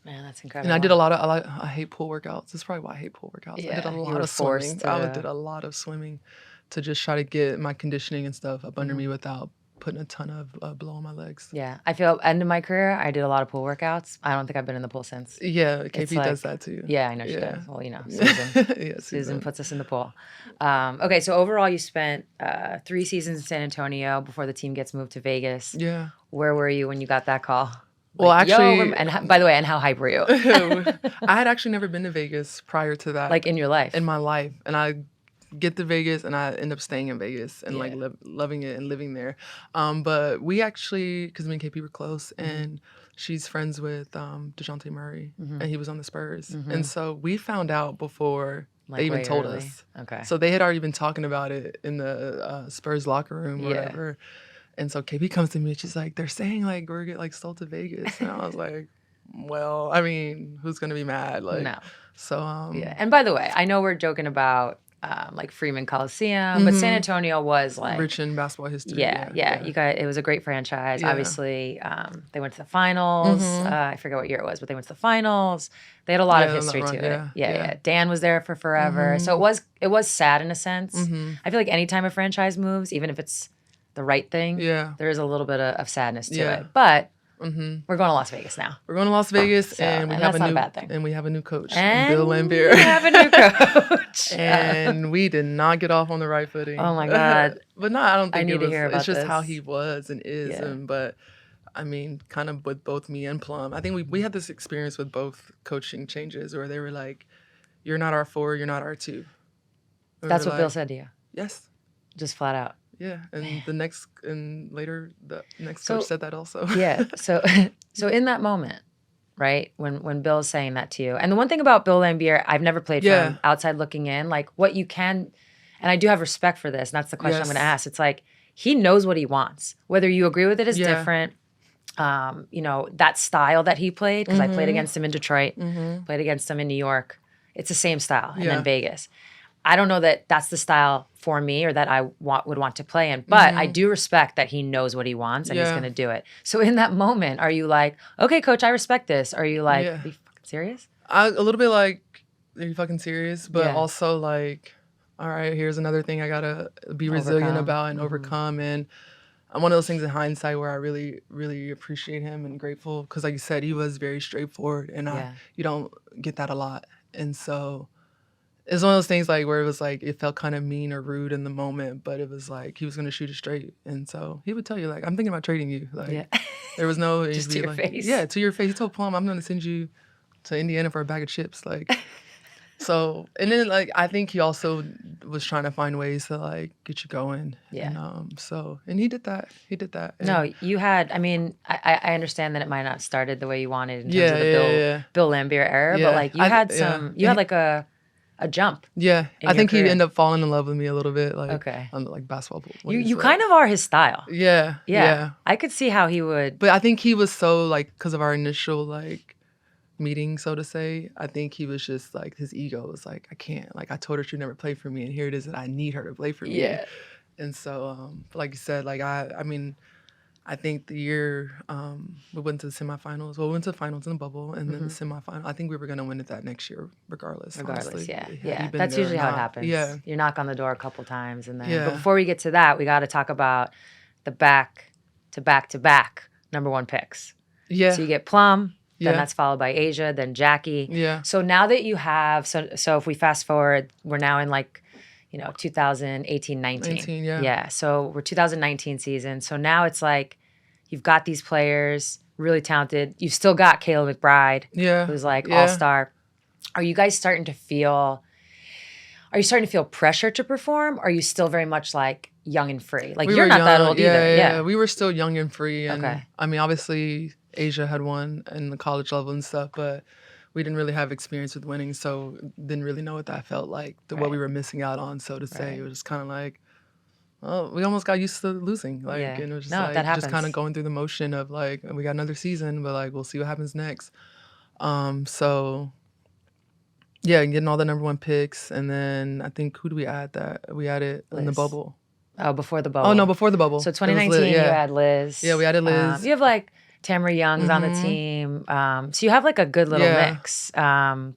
man, that's incredible. And I did I hate pool workouts. That's probably why I hate pool workouts. I did a lot of swimming. I did a lot of swimming to just try to get my conditioning and stuff up under me without putting a ton of blow on my legs. Yeah. I feel end of my career, I did a lot of pool workouts. I don't think I've been in the pool since. Yeah, KP does that too. Yeah, I know she does. Well, Susan. Susan puts us in the pool. Okay, so overall you spent 3 seasons in San Antonio before the team gets moved to Vegas. Yeah. Where were you when you got that call? Well, actually... and by the way, and how hype were you? I had actually never been to Vegas prior to that. Like in your life? In my life. And I get to Vegas, and I end up staying in Vegas and like loving it and living there. But we actually, because me and KP were close, and she's friends with DeJounte Murray, and he was on the Spurs. And so we found out before they even told us. Okay. So they had already been talking about it in the Spurs locker room or whatever. And so KP comes to me, and she's like, they're saying like we're get like sold to Vegas. And I was like, well, I mean, who's gonna be mad? Like, no. So And by the way, I know we're joking about like Freeman Coliseum, but San Antonio was like rich in basketball history. Yeah. You guys, it was a great franchise. Obviously, they went to the finals. I forget what year it was, but they went to the finals. They had a lot of history to it. Yeah. Dan was there for forever, so it was sad in a sense. I feel like anytime a franchise moves, even if it's the right thing, there is a little bit of sadness to it. But we're going to Las Vegas now. We're going to Las Vegas, and we have a bad thing. And we have a new coach, Bill Laimbeer. We have a new coach, and we did not get off on the right footing. Oh my God! But no, I don't think I need to hear about it's just this. how he was and is, but I mean, kind of with both me and Plum. I think we had this experience with both coaching changes where they were like, "You're not our 4, you're not our 2." That's what Bill said to you. Yes. Just flat out. Yeah, and the next coach said that also. Yeah, so in that moment, right, when Bill's saying that to you, and the one thing about Bill Laimbeer, I've never played from outside looking in, like what you can, and I do have respect for this, and that's the question I'm going to ask. It's like he knows what he wants. Whether you agree with it is different. That style that he played, because I played against him in Detroit, played against him in New York. It's the same style, and then Vegas. I don't know that that's the style for me or that I would want to play in, but I do respect that he knows what he wants and he's going to do it. So in that moment, are you like, okay, coach, I respect this? Are you like, are you fucking serious? A little bit like, are you fucking serious? But also like, all right, here's another thing I got to be resilient about and overcome. And I'm one of those things in hindsight where I really, really appreciate him and grateful because like you said, he was very straightforward and you don't get that a lot. And so it's one of those things like where it was like it felt kind of mean or rude in the moment, but it was like he was gonna shoot it straight, and so he would tell you like, I'm thinking about trading you. Like there was no just to your face. Yeah, to your face. He told Plum, I'm gonna send you to Indiana for a bag of chips. Like so, and then like I think he also was trying to find ways to like get you going. Yeah. And he did that. And no, you had. I mean, I understand that it might not have started the way you wanted in terms of the Bill Laimbeer era, but like you had some. You had like a jump. Yeah, I think career. He ended up falling in love with me a little bit. Like on the like basketball. You kind of are his style. Yeah. I could see how he would. But I think he was so like because of our initial like meeting, so to say, I think he was just like his ego was like, I can't, like I told her she'd never play for me, and here it is that I need her to play for me. And so like you said, like I mean I think the year we went to the semifinals. Well, we went to the finals in the bubble, and then the semifinal. I think we were gonna win it that next year, regardless. Honestly. Yeah. That's usually how it happens. Yeah, you knock on the door a couple times, and then. But before we get to that, we got to talk about the back to back number one picks. Yeah. So you get Plum. Then that's followed by Asia, then Jackie. Yeah. So now that you have, so if we fast forward, we're now in like, 2018, 19. Yeah. So we're 2019 season. So now it's like you've got these players, really talented. You've still got Kayla McBride, who's like all-star. Are you guys starting to feel pressure to perform? Or are you still very much like young and free? Like you're not that old either. Yeah, we were still young and free. And I mean, obviously Asia had won in the college level and stuff, but we didn't really have experience with winning, so didn't really know what that felt like, what we were missing out on, so to say. It was just kind of like, well, we almost got used to losing. Like, and it was just just kind of going through the motion of like, we got another season, but like, we'll see what happens next. So yeah, and getting all the number one picks, and then I think, who do we add that? We added in the bubble. Oh, before the bubble. Oh, no, before the bubble. So 2019, you had Liz. Yeah, we added Liz. You have like Tamara Young's on the team. So you have like a good little mix. And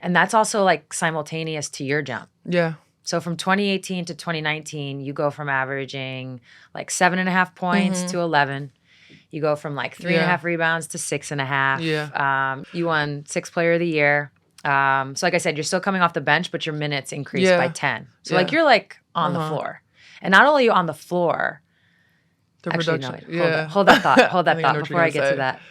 that's also like simultaneous to your jump. Yeah. So from 2018 to 2019, you go from averaging like 7.5 points to 11. You go from like 3.5 rebounds to 6.5. Yeah. You won 6th Player of the Year. So like I said, you're still coming off the bench, but your minutes increased by 10. So like you're like on the floor. And not only are you on the floor, actually, no, hold that thought. Hold that thought before I get to that.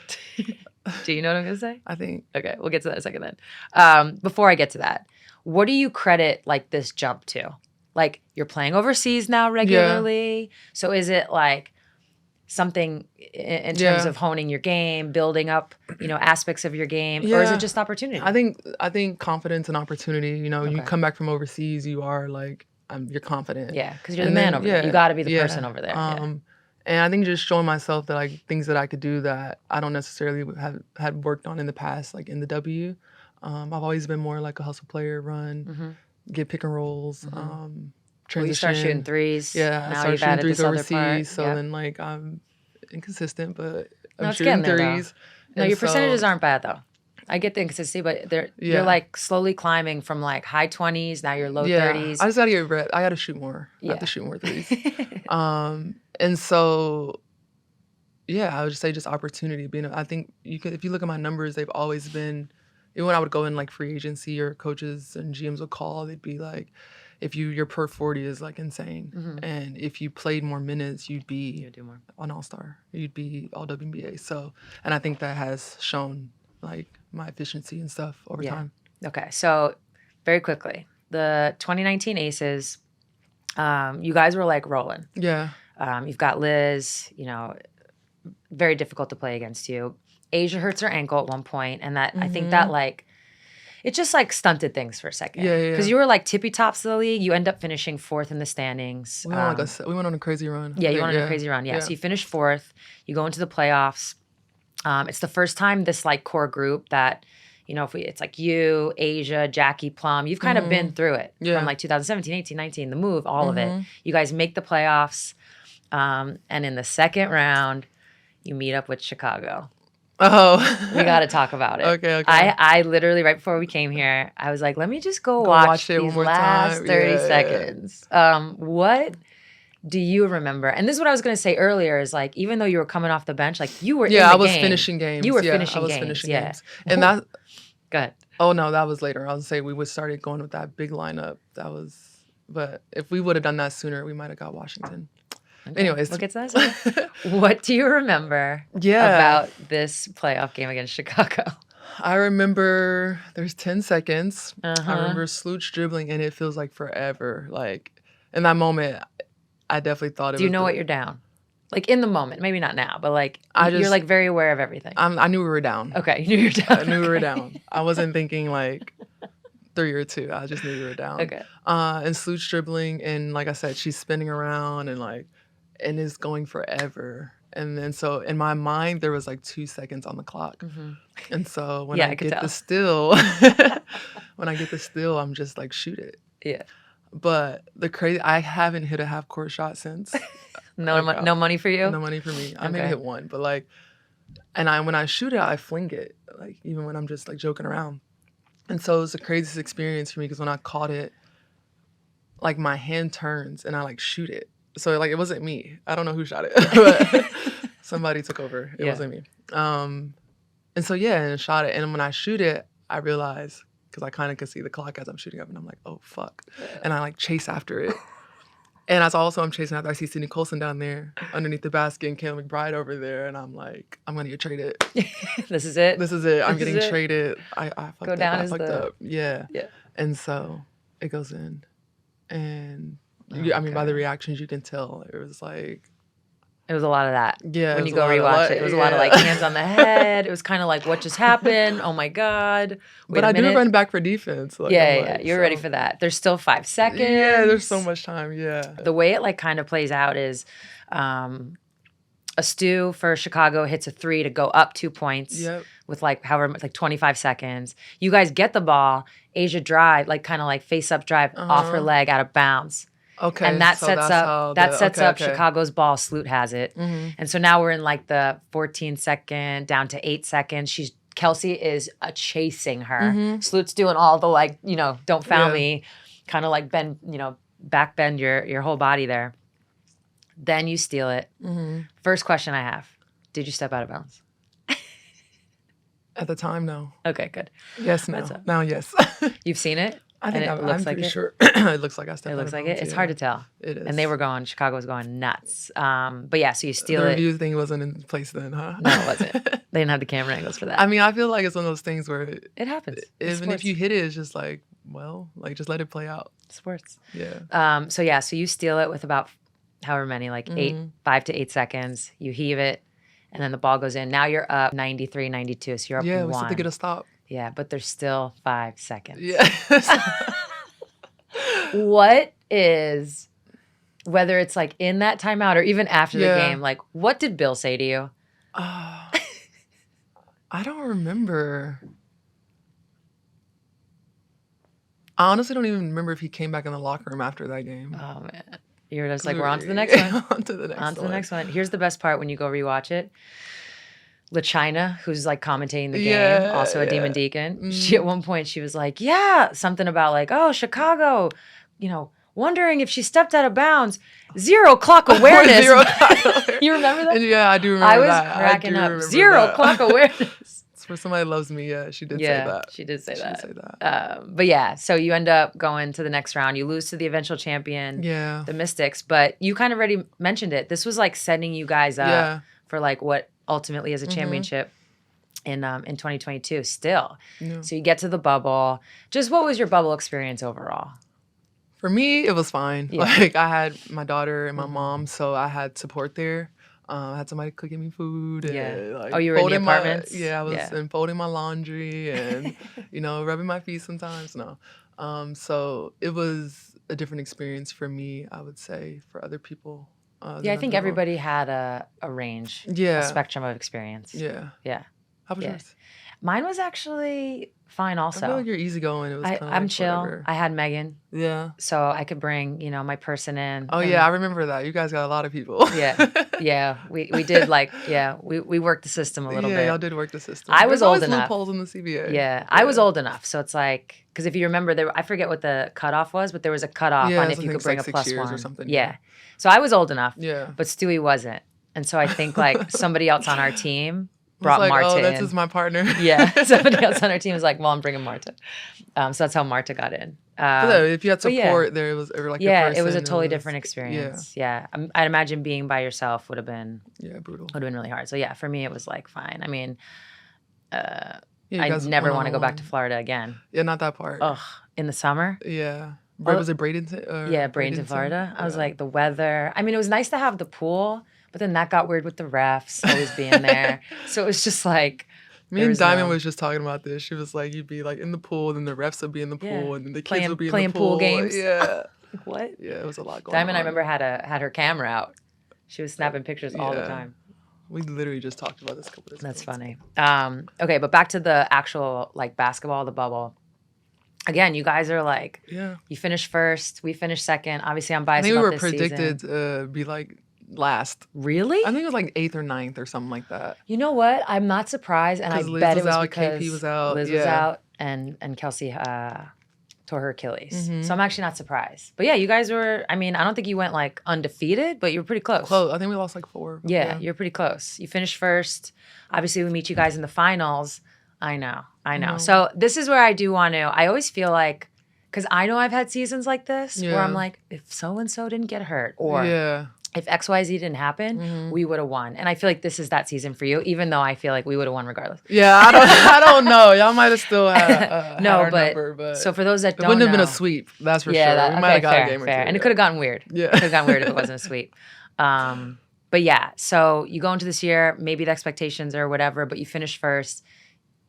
Do you know what I'm going to say? I think. Okay, we'll get to that in a second then. Before I get to that, what do you credit like this jump to? Like you're playing overseas now regularly. So is it like something in terms of honing your game, building up, aspects of your game, or is it just opportunity? I think confidence and opportunity. You come back from overseas, you are like you're confident. Yeah, because you're the man over there. You got to be the person over there. And I think just showing myself that like things that I could do that I don't necessarily had worked on in the past, like in the W. I've always been more like a hustle player, run, get pick and rolls, transition. Well, you start shooting threes. Yeah, now I started shooting threes overseas. So yep. then like I'm inconsistent, but I'm shooting threes. No, your percentages aren't bad though. I get the inconsistency, but you're like slowly climbing from like high 20s. Now you're low 30s. I just gotta get rep. I gotta shoot more. I have to shoot more threes. And so, I would just say just opportunity. I think if you look at my numbers, they've always been, even when I would go in like free agency or coaches and GMs would call, they'd be like, if your per 40 is like insane. And if you played more minutes, you'd be do more. An all-star. You'd be all WNBA. So, and I think that has shown like my efficiency and stuff over time. Okay. So very quickly, the 2019 Aces, you guys were like rolling. Yeah. You've got Liz, very difficult to play against you. Asia hurts her ankle at one point, and that I think that like it just like stunted things for a second. Yeah. Because you were like tippy tops of the league. You end up finishing 4th in the standings. We went on a crazy run. Yeah, you went on a crazy run. Yeah. So you finished 4th. You go into the playoffs. It's the first time this like core group that, it's like you, Asia, Jackie, Plum, you've kind of been through it from like 2017, 18, 19, the move, all of it. You guys make the playoffs. And in the second round, you meet up with Chicago. Oh. We got to talk about it. Okay. I literally, right before we came here, I was like, let me just go watch these last 30 seconds. What do you remember? And this is what I was going to say earlier is like, even though you were coming off the bench, like you were in the game. I was finishing games. You were finishing games. And that... Go ahead. Oh, no, that was later. I was say we started going with that big lineup. But if we would have done that sooner, we might have got Washington. Okay. Anyways. We'll get to that. What do you remember about this playoff game against Chicago? I remember there's 10 seconds. I remember Slooch dribbling, and it feels like forever. Like, in that moment, I definitely thought it was... Do you know what you're down? Like, in the moment. Maybe not now, but, like, you're, like, very aware of everything. I knew we were down. Okay, you knew you were down. I knew we were down. I wasn't thinking, like, 3 or 2. I just knew we were down. Okay. And Slooch dribbling, and like I said, she's spinning around, and it's going forever. And then so in my mind, there was like 2 seconds on the clock. And so when I get the steal, I'm just like, shoot it. Yeah. But I haven't hit a half court shot since. No money for you? No money for me. I maybe hit one, but like, and when I shoot it, I fling it, like even when I'm just like joking around. And so it was the craziest experience for me because when I caught it, like my hand turns and I like shoot it. So like it wasn't me. I don't know who shot it, but somebody took over. It wasn't me. And so and shot it. And when I shoot it, I realize, because I kind of could see the clock as I'm shooting up, and I'm like, oh fuck. And I like chase after it. And as also I'm chasing after, I see Sydney Colson down there underneath the basket and Kayla McBride over there, and I'm like, I'm gonna get traded. This is it. I'm getting traded. I fucked up. I fucked up. Yeah. And so it goes in, and by the reactions you can tell it was like. It was a lot of that. Yeah. When you go rewatch it, it was a lot of like hands on the head. It was kind of like, what just happened? Oh my God. But I do run back for defense. Like, You're ready for that. There's still 5 seconds. Yeah, there's so much time. Yeah. The way it like kind of plays out is a Stu for Chicago hits a 3 to go up 2 points with like 25 seconds. You guys get the ball. Asia drive, like kind of like face up drive off her leg out of bounds. Okay, and that sets up Chicago's ball. Sloot has it, and so now we're in like the 14 second down to 8 seconds. Kelsey is chasing her. Sloot's doing all the like don't foul me, kind of like bend back bend your whole body there. Then you steal it. First question I have: did you step out of bounds? At the time, no. Okay, good. Yes, no. Now, yes. You've seen it. I think I'm pretty sure. It looks like I stepped out of bounds. It looks like it. It's hard to tell. It is. And Chicago was going nuts. But yeah, so you steal it. The review thing wasn't in place then, huh? No, it wasn't. They didn't have the camera angles for that. I mean, I feel like it's one of those things where it happens. Even if you hit it, it's just like, well, like just let it play out. Sports. Yeah. So you steal it with about however many, like 5 to 8 seconds. You heave it, and then the ball goes in. Now you're up 93, 92, so you're up 1. Yeah, we still have to get a stop. Yeah, but there's still 5 seconds. Yeah. What is, whether it's like in that timeout or even after the game, like what did Bill say to you? I don't remember. I honestly don't even remember if he came back in the locker room after that game. Oh, man. You're just like, we're on to the next one. On to the next one. Here's the best part when you go rewatch it. LaChina, who's like commentating the game, also a Demon Deacon. She at one point, she was like, something about like, oh, Chicago, wondering if she stepped out of bounds. 0 clock awareness. 0 clock awareness. You remember that? Yeah, I do remember that. I was cracking up. 0 clock awareness. For somebody who loves me, she did say that. She did say that. But yeah, so you end up going to the next round. You lose to the eventual champion, the Mystics. But you kind of already mentioned it. This was like setting you guys up for like what ultimately is a championship in 2022 still. Yeah. So you get to the bubble. Just what was your bubble experience overall? For me, it was fine. Yeah. Like I had my daughter and my mom, so I had support there. I had somebody cooking me food. And, like, you were in the apartments? I was and folding my laundry and, rubbing my feet sometimes. No. So it was a different experience for me, I would say, for other people. I think everybody had a range, a spectrum of experience. Yeah. How about yours? Mine was actually fine also. I feel like you're easygoing. It was I'm chill. Whatever. I had Megan. Yeah. So I could bring, my person in. Oh, yeah. I remember that. You guys got a lot of people. Yeah. We did we worked the system a little bit. Yeah, y'all did work the system. I was old enough. Loopholes in the CBA. Yeah. I was old enough. So it's like, because if you remember, I forget what the cutoff was, but there was a cutoff on if you could bring a plus one. Or something. Yeah. So I was old enough. Yeah. But Stewie wasn't. And so I think like somebody else on our team brought like, Marta oh, in. that's just my partner. Yeah, somebody else on our team was like, well, I'm bringing Marta. So that's how Marta got in. If you had support, there was or like a person, it was a totally different experience. Yeah. I'd imagine being by yourself would have been brutal. Would have been really hard. So yeah, for me it was like fine. I mean, I never want to go back to Florida again. Yeah, not that part. Ugh, in the summer. Yeah. Was it Bradenton? Bradenton, Florida. I was like, the weather. I mean, it was nice to have the pool, but then that got weird with the refs always being there. So it was just like. Me and Diamond was just talking about this. She was like, you'd be like in the pool, then the refs would be in the pool, and then the kids would be in the pool. Playing pool games. Yeah. Like, what? Yeah, it was a lot going Diamond, on. I remember, had her camera out. She was snapping pictures all the time. We literally just talked about this a couple days ago. That's funny. Okay, but back to the actual like basketball, the bubble. Again, you guys are like, you finished first, we finished second. Obviously, I'm biased about this season. I think we were predicted to be like last. Really? I think it was like 8th or 9th or something like that. You know what? I'm not surprised, and I bet it was because KP was out. Liz was out, and Kelsey tore her Achilles. So I'm actually not surprised. But yeah, you guys were. I mean, I don't think you went like undefeated, but you were pretty close. I think we lost like 4. Yeah, you're pretty close. You finished first. Obviously, we meet you guys in the finals. I know. So this is where I do want to. I always feel like, because I know I've had seasons like this where I'm like, if so and so didn't get hurt, or if XYZ didn't happen, we would have won. And I feel like this is that season for you, even though I feel like we would have won regardless. Yeah, I don't know. Y'all might have still had no, had but, number, but so for those that don't know. It wouldn't have been a sweep, that's for sure. We might have got a game or two. And it could have gotten weird. Yeah. It could have gotten weird if it wasn't a sweep. But yeah, so you go into this year, maybe the expectations or whatever, but you finish first.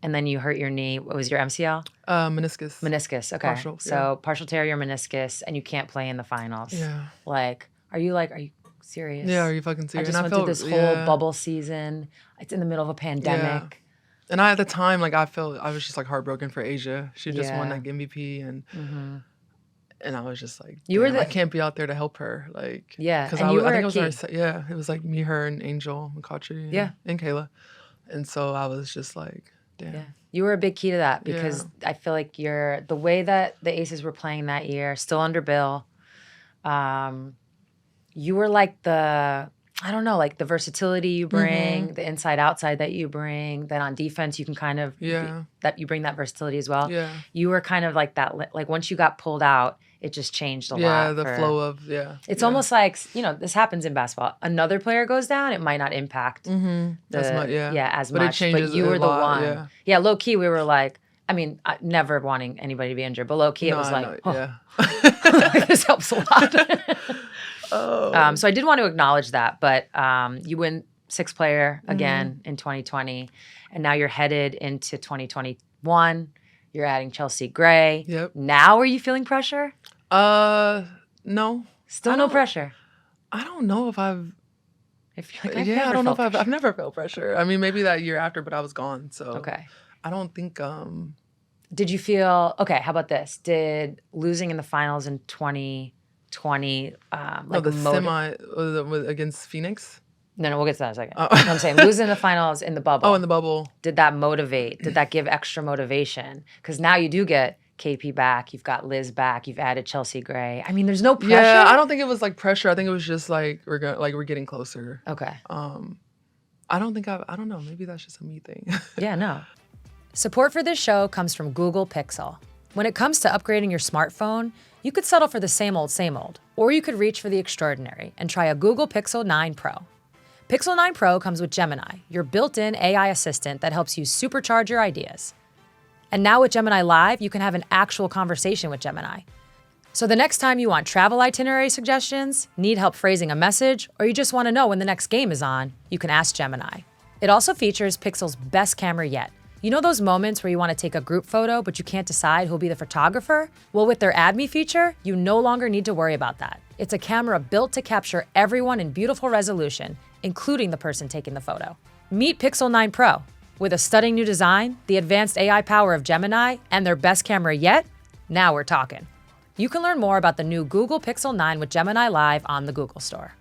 And then you hurt your knee. What was your MCL? Meniscus. Meniscus, okay. Partial tear your meniscus, and you can't play in the finals. Yeah. Like, are you serious? Yeah, are you fucking serious? I just went through this whole bubble season. It's in the middle of a pandemic. Yeah. And at the time, like, I was just like heartbroken for Asia. She just won like MVP, and I was just like, I can't be out there to help her. Like, because I think it was like me, her, and Angel McCautry, and Kayla. And so I was just like, damn. Yeah. You were a big key to that because I feel like the way that the Aces were playing that year, still under Bill, you were like the versatility you bring, the inside outside that you bring, then on defense you can kind of, that you bring that versatility as well. Yeah. You were kind of like that, like once you got pulled out, it just changed a lot. Yeah, the flow of, It's almost like, this happens in basketball. Another player goes down, it might not impact as much. But it changes but you were the lot, one. Yeah, low key, we were like, I mean, never wanting anybody to be injured, but low key, it was like, this helps a lot. So I did want to acknowledge that, but you win 6th player again in 2020, and now you're headed into 2021. You're adding Chelsea Gray. Yep. Now, are you feeling pressure? No. Still no pressure. I don't know if I've. I don't know if I've never felt pressure. I mean, maybe that year after, but I was gone. So okay. I don't think. Did you feel okay? How about this? Did losing in the finals in 2020 semi against Phoenix? No, we'll get to that in a second. Oh. I'm saying losing the finals in the bubble. Oh, in the bubble. Did that motivate? Did that give extra motivation? Because now you do get KP back. You've got Liz back. You've added Chelsea Gray. I mean, there's no pressure. Yeah, I don't think it was like pressure. I think it was just like we're getting closer. Okay. I don't know. Maybe that's just a me thing. Yeah, no. Support for this show comes from Google Pixel. When it comes to upgrading your smartphone, you could settle for the same old, or you could reach for the extraordinary and try a Google Pixel 9 Pro. Pixel 9 Pro comes with Gemini, your built-in AI assistant that helps you supercharge your ideas. And now with Gemini Live, you can have an actual conversation with Gemini. So the next time you want travel itinerary suggestions, need help phrasing a message, or you just want to know when the next game is on, you can ask Gemini. It also features Pixel's best camera yet. You know those moments where you want to take a group photo, but you can't decide who'll be the photographer? Well, with their Add Me feature, you no longer need to worry about that. It's a camera built to capture everyone in beautiful resolution, including the person taking the photo. Meet Pixel 9 Pro. With a stunning new design, the advanced AI power of Gemini, and their best camera yet, now we're talking. You can learn more about the new Google Pixel 9 with Gemini Live on the Google Store.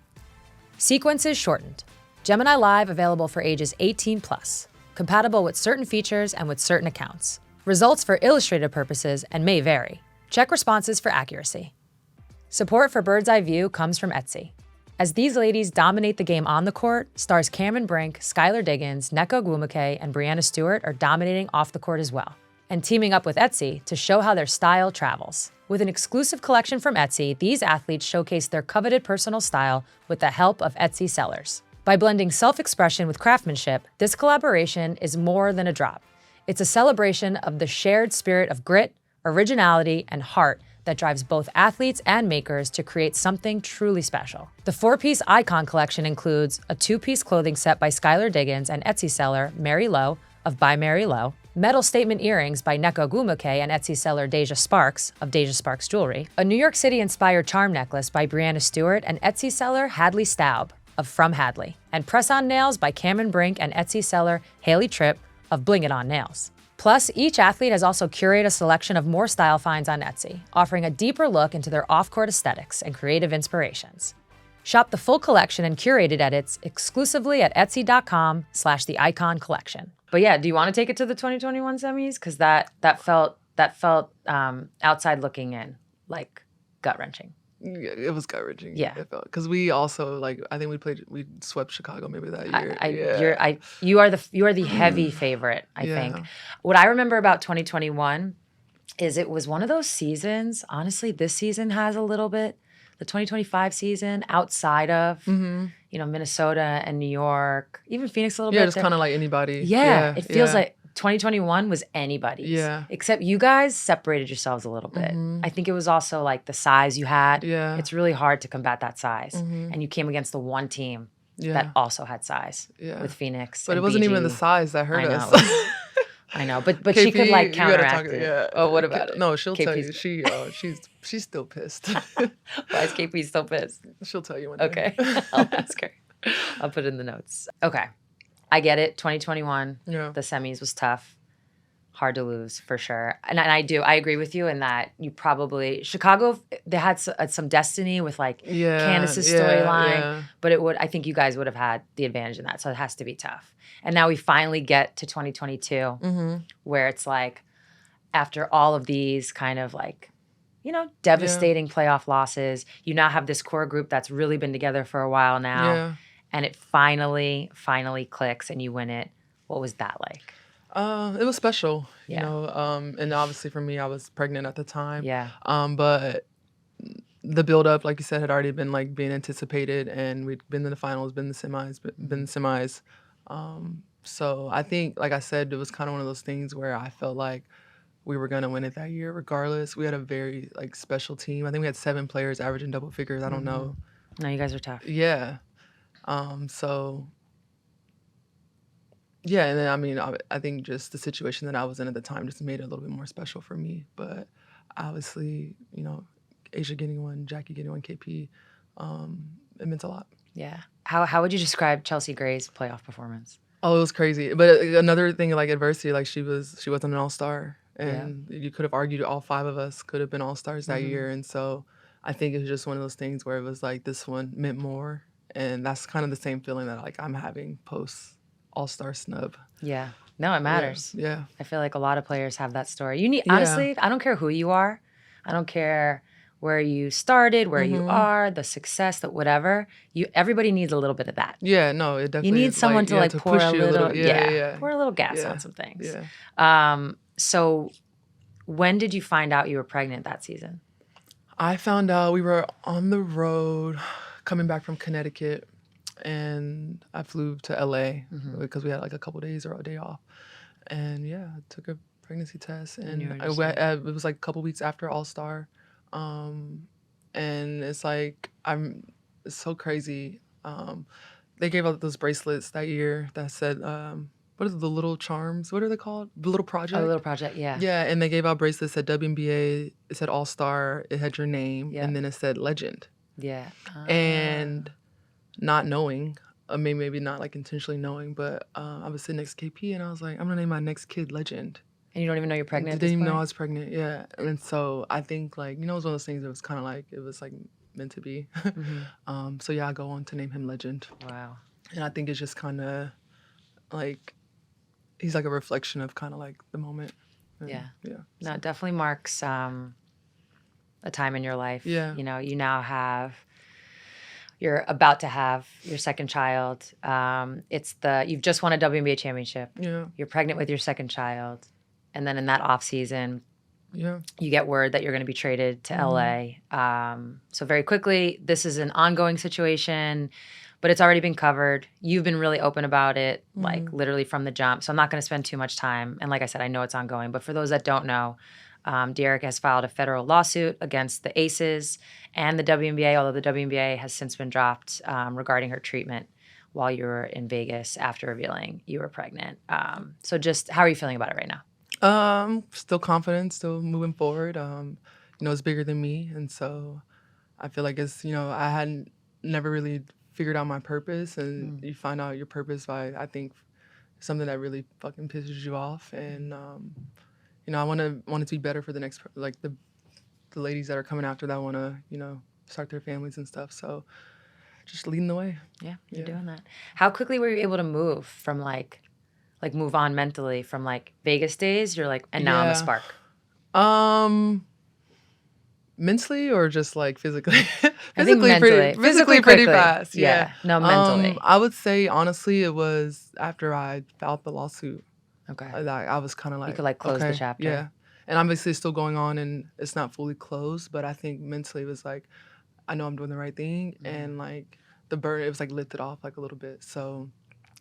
Sequences shortened. Gemini Live available for ages 18+. Compatible with certain features and with certain accounts. Results for illustrative purposes and may vary. Check responses for accuracy. Support for Bird's Eye View comes from Etsy. As these ladies dominate the game on the court, stars Cameron Brink, Skylar Diggins, Nneka Ogunbowale, and Brianna Stewart are dominating off the court as well, and teaming up with Etsy to show how their style travels. With an exclusive collection from Etsy, these athletes showcase their coveted personal style with the help of Etsy sellers. By blending self-expression with craftsmanship, this collaboration is more than a drop. It's a celebration of the shared spirit of grit, originality, and heart that drives both athletes and makers to create something truly special. The 4-piece Icon collection includes a 2-piece clothing set by Skylar Diggins and Etsy seller Mary Lowe of By Mary Lowe, metal statement earrings by Nneka Ogunbowale and Etsy seller Deja Sparks of Deja Sparks Jewelry, a New York City-inspired charm necklace by Brianna Stewart and Etsy seller Hadley Staub of From Hadley, and press-on nails by Cameron Brink and Etsy seller Haley Tripp of Bling It On Nails. Plus, each athlete has also curated a selection of more style finds on Etsy, offering a deeper look into their off-court aesthetics and creative inspirations. Shop the full collection and curated edits exclusively at etsy.com/the Icon Collection. But yeah, do you want to take it to the 2021 semis? Because that felt outside looking in, like gut-wrenching. Yeah, it was gut-wrenching. Yeah. It felt, because we also, I think we swept Chicago maybe that year. You are the heavy favorite, I think. What I remember about 2021 is it was one of those seasons, honestly, this season has a little bit, the 2025 season, outside of, Minnesota and New York, even Phoenix a little bit. Yeah, just kind of like anybody. Yeah, it feels like 2021 was anybody's. Yeah. Except you guys separated yourselves a little bit. I think it was also like the size you had. Yeah. It's really hard to combat that size. And you came against the one team that also had size with Phoenix. But it wasn't even the size that hurt us. I know. But KP, she could like counteract it. Yeah. Oh, what about it? No, she'll KP's tell you. She's still pissed. Why is KP still pissed? She'll tell you one day. Okay. I'll ask her. I'll put it in the notes. Okay. I get it. 2021, the semis was tough. Hard to lose, for sure. And I agree with you in that you probably, Chicago, they had some destiny with Candace's storyline, but I think you guys would have had the advantage in that. So it has to be tough. And now we finally get to 2022 where it's like, after all of these kind of devastating playoff losses, you now have this core group that's really been together for a while now. Yeah. And it finally clicks and you win it. What was that like? It was special, you know. And obviously for me, I was pregnant at the time. Yeah. But the build up, like you said, had already been being anticipated, and we'd been in the finals, been in the semis. So I think, like I said, it was kind of one of those things where I felt like we were gonna win it that year, regardless. We had a very special team. I think we had 7 players averaging double figures. I don't know. No, you guys are tough. Yeah. So, yeah, and then, I think just the situation that I was in at the time just made it a little bit more special for me. But obviously, Asia getting one, Jackie getting one, KP, it meant a lot. Yeah. How would you describe Chelsea Gray's playoff performance? Oh, it was crazy. But another thing, adversity, she wasn't an all-star. And you could have argued all 5 of us could have been all-stars that year. And so I think it was just one of those things where it was this one meant more. And that's kind of the same feeling that I'm having post All-Star snub. Yeah. No, it matters. Yeah. I feel like a lot of players have that story. Honestly, I don't care who you are. I don't care where you started, where you are, the success, that whatever. Everybody needs a little bit of that. Yeah, no, it definitely. You need someone to to pour push a little, pour a little gas on some things. Yeah. So, when did you find out you were pregnant that season? I found out we were on the road, coming back from Connecticut, and I flew to LA because we had a couple days or a day off, and I took a pregnancy test, and it was a couple weeks after All-Star. And it's it's so crazy. They gave out those bracelets that year that said, what are the little charms? What are they called? The little project? Oh, little project, yeah. Yeah, and they gave out bracelets that said WNBA, it said All-Star, it had your name, and then it said Legend. Yeah. And not knowing, maybe not intentionally knowing, but I was sitting next to KP and I was like, I'm gonna name my next kid Legend. And you don't even know you're pregnant? Didn't even know I was pregnant, yeah. And so I think it was one of those things that was kind of it was meant to be. So I go on to name him Legend. Wow. And I think it's just kind of he's a reflection of kind of the moment. And, yeah. Yeah. No, it definitely marks a time in your life. Yeah. You now have You're about to have your second child. You've just won a WNBA championship. Yeah. You're pregnant with your second child. And then in that off season, yeah, you get word that you're going to be traded to LA. So very quickly, this is an ongoing situation, but it's already been covered. You've been really open about it, like literally from the jump. So I'm not going to spend too much time. And like I said, I know it's ongoing. But for those that don't know, Dearica has filed a federal lawsuit against the Aces and the WNBA, although the WNBA has since been dropped regarding her treatment while you were in Vegas after revealing you were pregnant. So just how are you feeling about it right now? Still confident, still moving forward. It's bigger than me. And so I feel like I hadn't never really figured out my purpose. And you find out your purpose by, I think, something that really fucking pisses you off. And, I want it to be better for the next, like the ladies that are coming after that want to, start their families and stuff. So just leading the way. Yeah, you're doing that. How quickly were you able to move from move on mentally from Vegas days? You're like, and now I'm a spark. Mentally or just physically? Physically pretty fast. Yeah. No, mentally. I would say honestly, it was after I filed the lawsuit. Okay. I was kind of like, you could close the chapter. Yeah. And obviously it's still going on and it's not fully closed, but I think mentally it was I know I'm doing the right thing and the burden, it was lifted off a little bit. So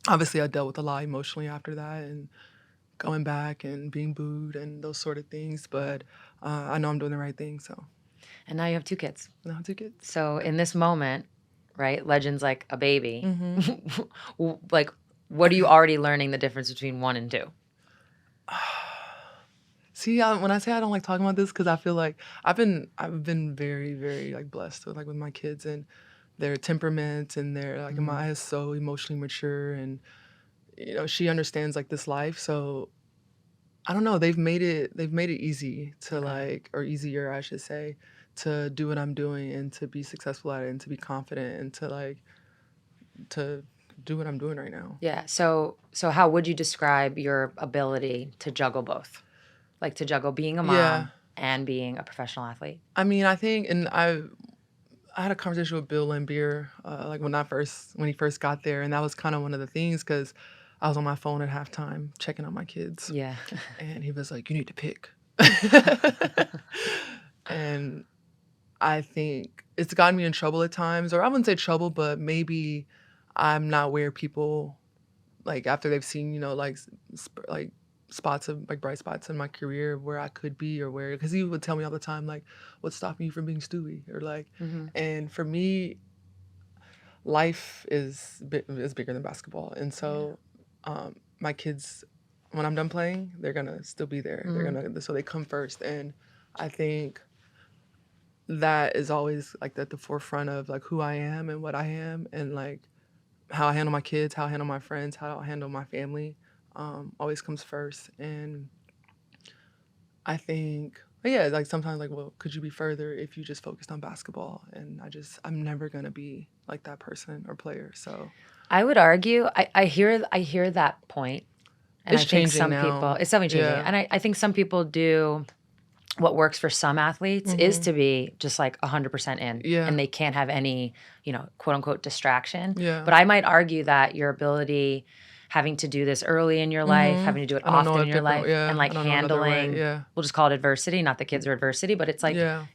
obviously I dealt with a lot emotionally after that and going back and being booed and those sort of things, but I know I'm doing the right thing, so. And now you have 2 kids. Now I have 2 kids. So in this moment, right, Legend's like a baby. What are you already learning the difference between 1 and 2? See, when I say I don't like talking about this, because I feel like I've been very, very blessed with my kids and their temperament and their Maya is so emotionally mature and she understands this life. So I don't know. They've made it easy to or easier, I should say, to do what I'm doing and to be successful at it and to be confident and to do what I'm doing right now. Yeah. So how would you describe your ability to juggle both? To juggle being a mom and being a professional athlete? I mean, I think, and I had a conversation with Bill Laimbeer when he first got there, and that was kind of one of the things because I was on my phone at halftime checking on my kids. Yeah. And he was like, "You need to pick." And I think it's gotten me in trouble at times, or I wouldn't say trouble, but maybe I'm not where people after they've seen spots of bright spots in my career where I could be or where, because he would tell me all the time what's stopping you from being Stewie or and for me life is bigger than basketball, and so my kids, when I'm done playing, they're gonna still be there. So they come first, and I think that is always at the forefront of who I am and what I am and how I handle my kids, how I handle my friends, how I handle my family. Always comes first. And I think, sometimes well, could you be further if you just focused on basketball? And I'm never going to be that person or player. So I would argue, I hear that point. And it's changing now. People, it's definitely changing. Yeah. And I think some people do what works for some athletes is to be just 100% in. Yeah. And they can't have any, quote unquote distraction. Yeah. But I might argue that your ability having to do this early in your life, having to do it often in your life, and handling, we'll just call it adversity. Not that kids are adversity, but it's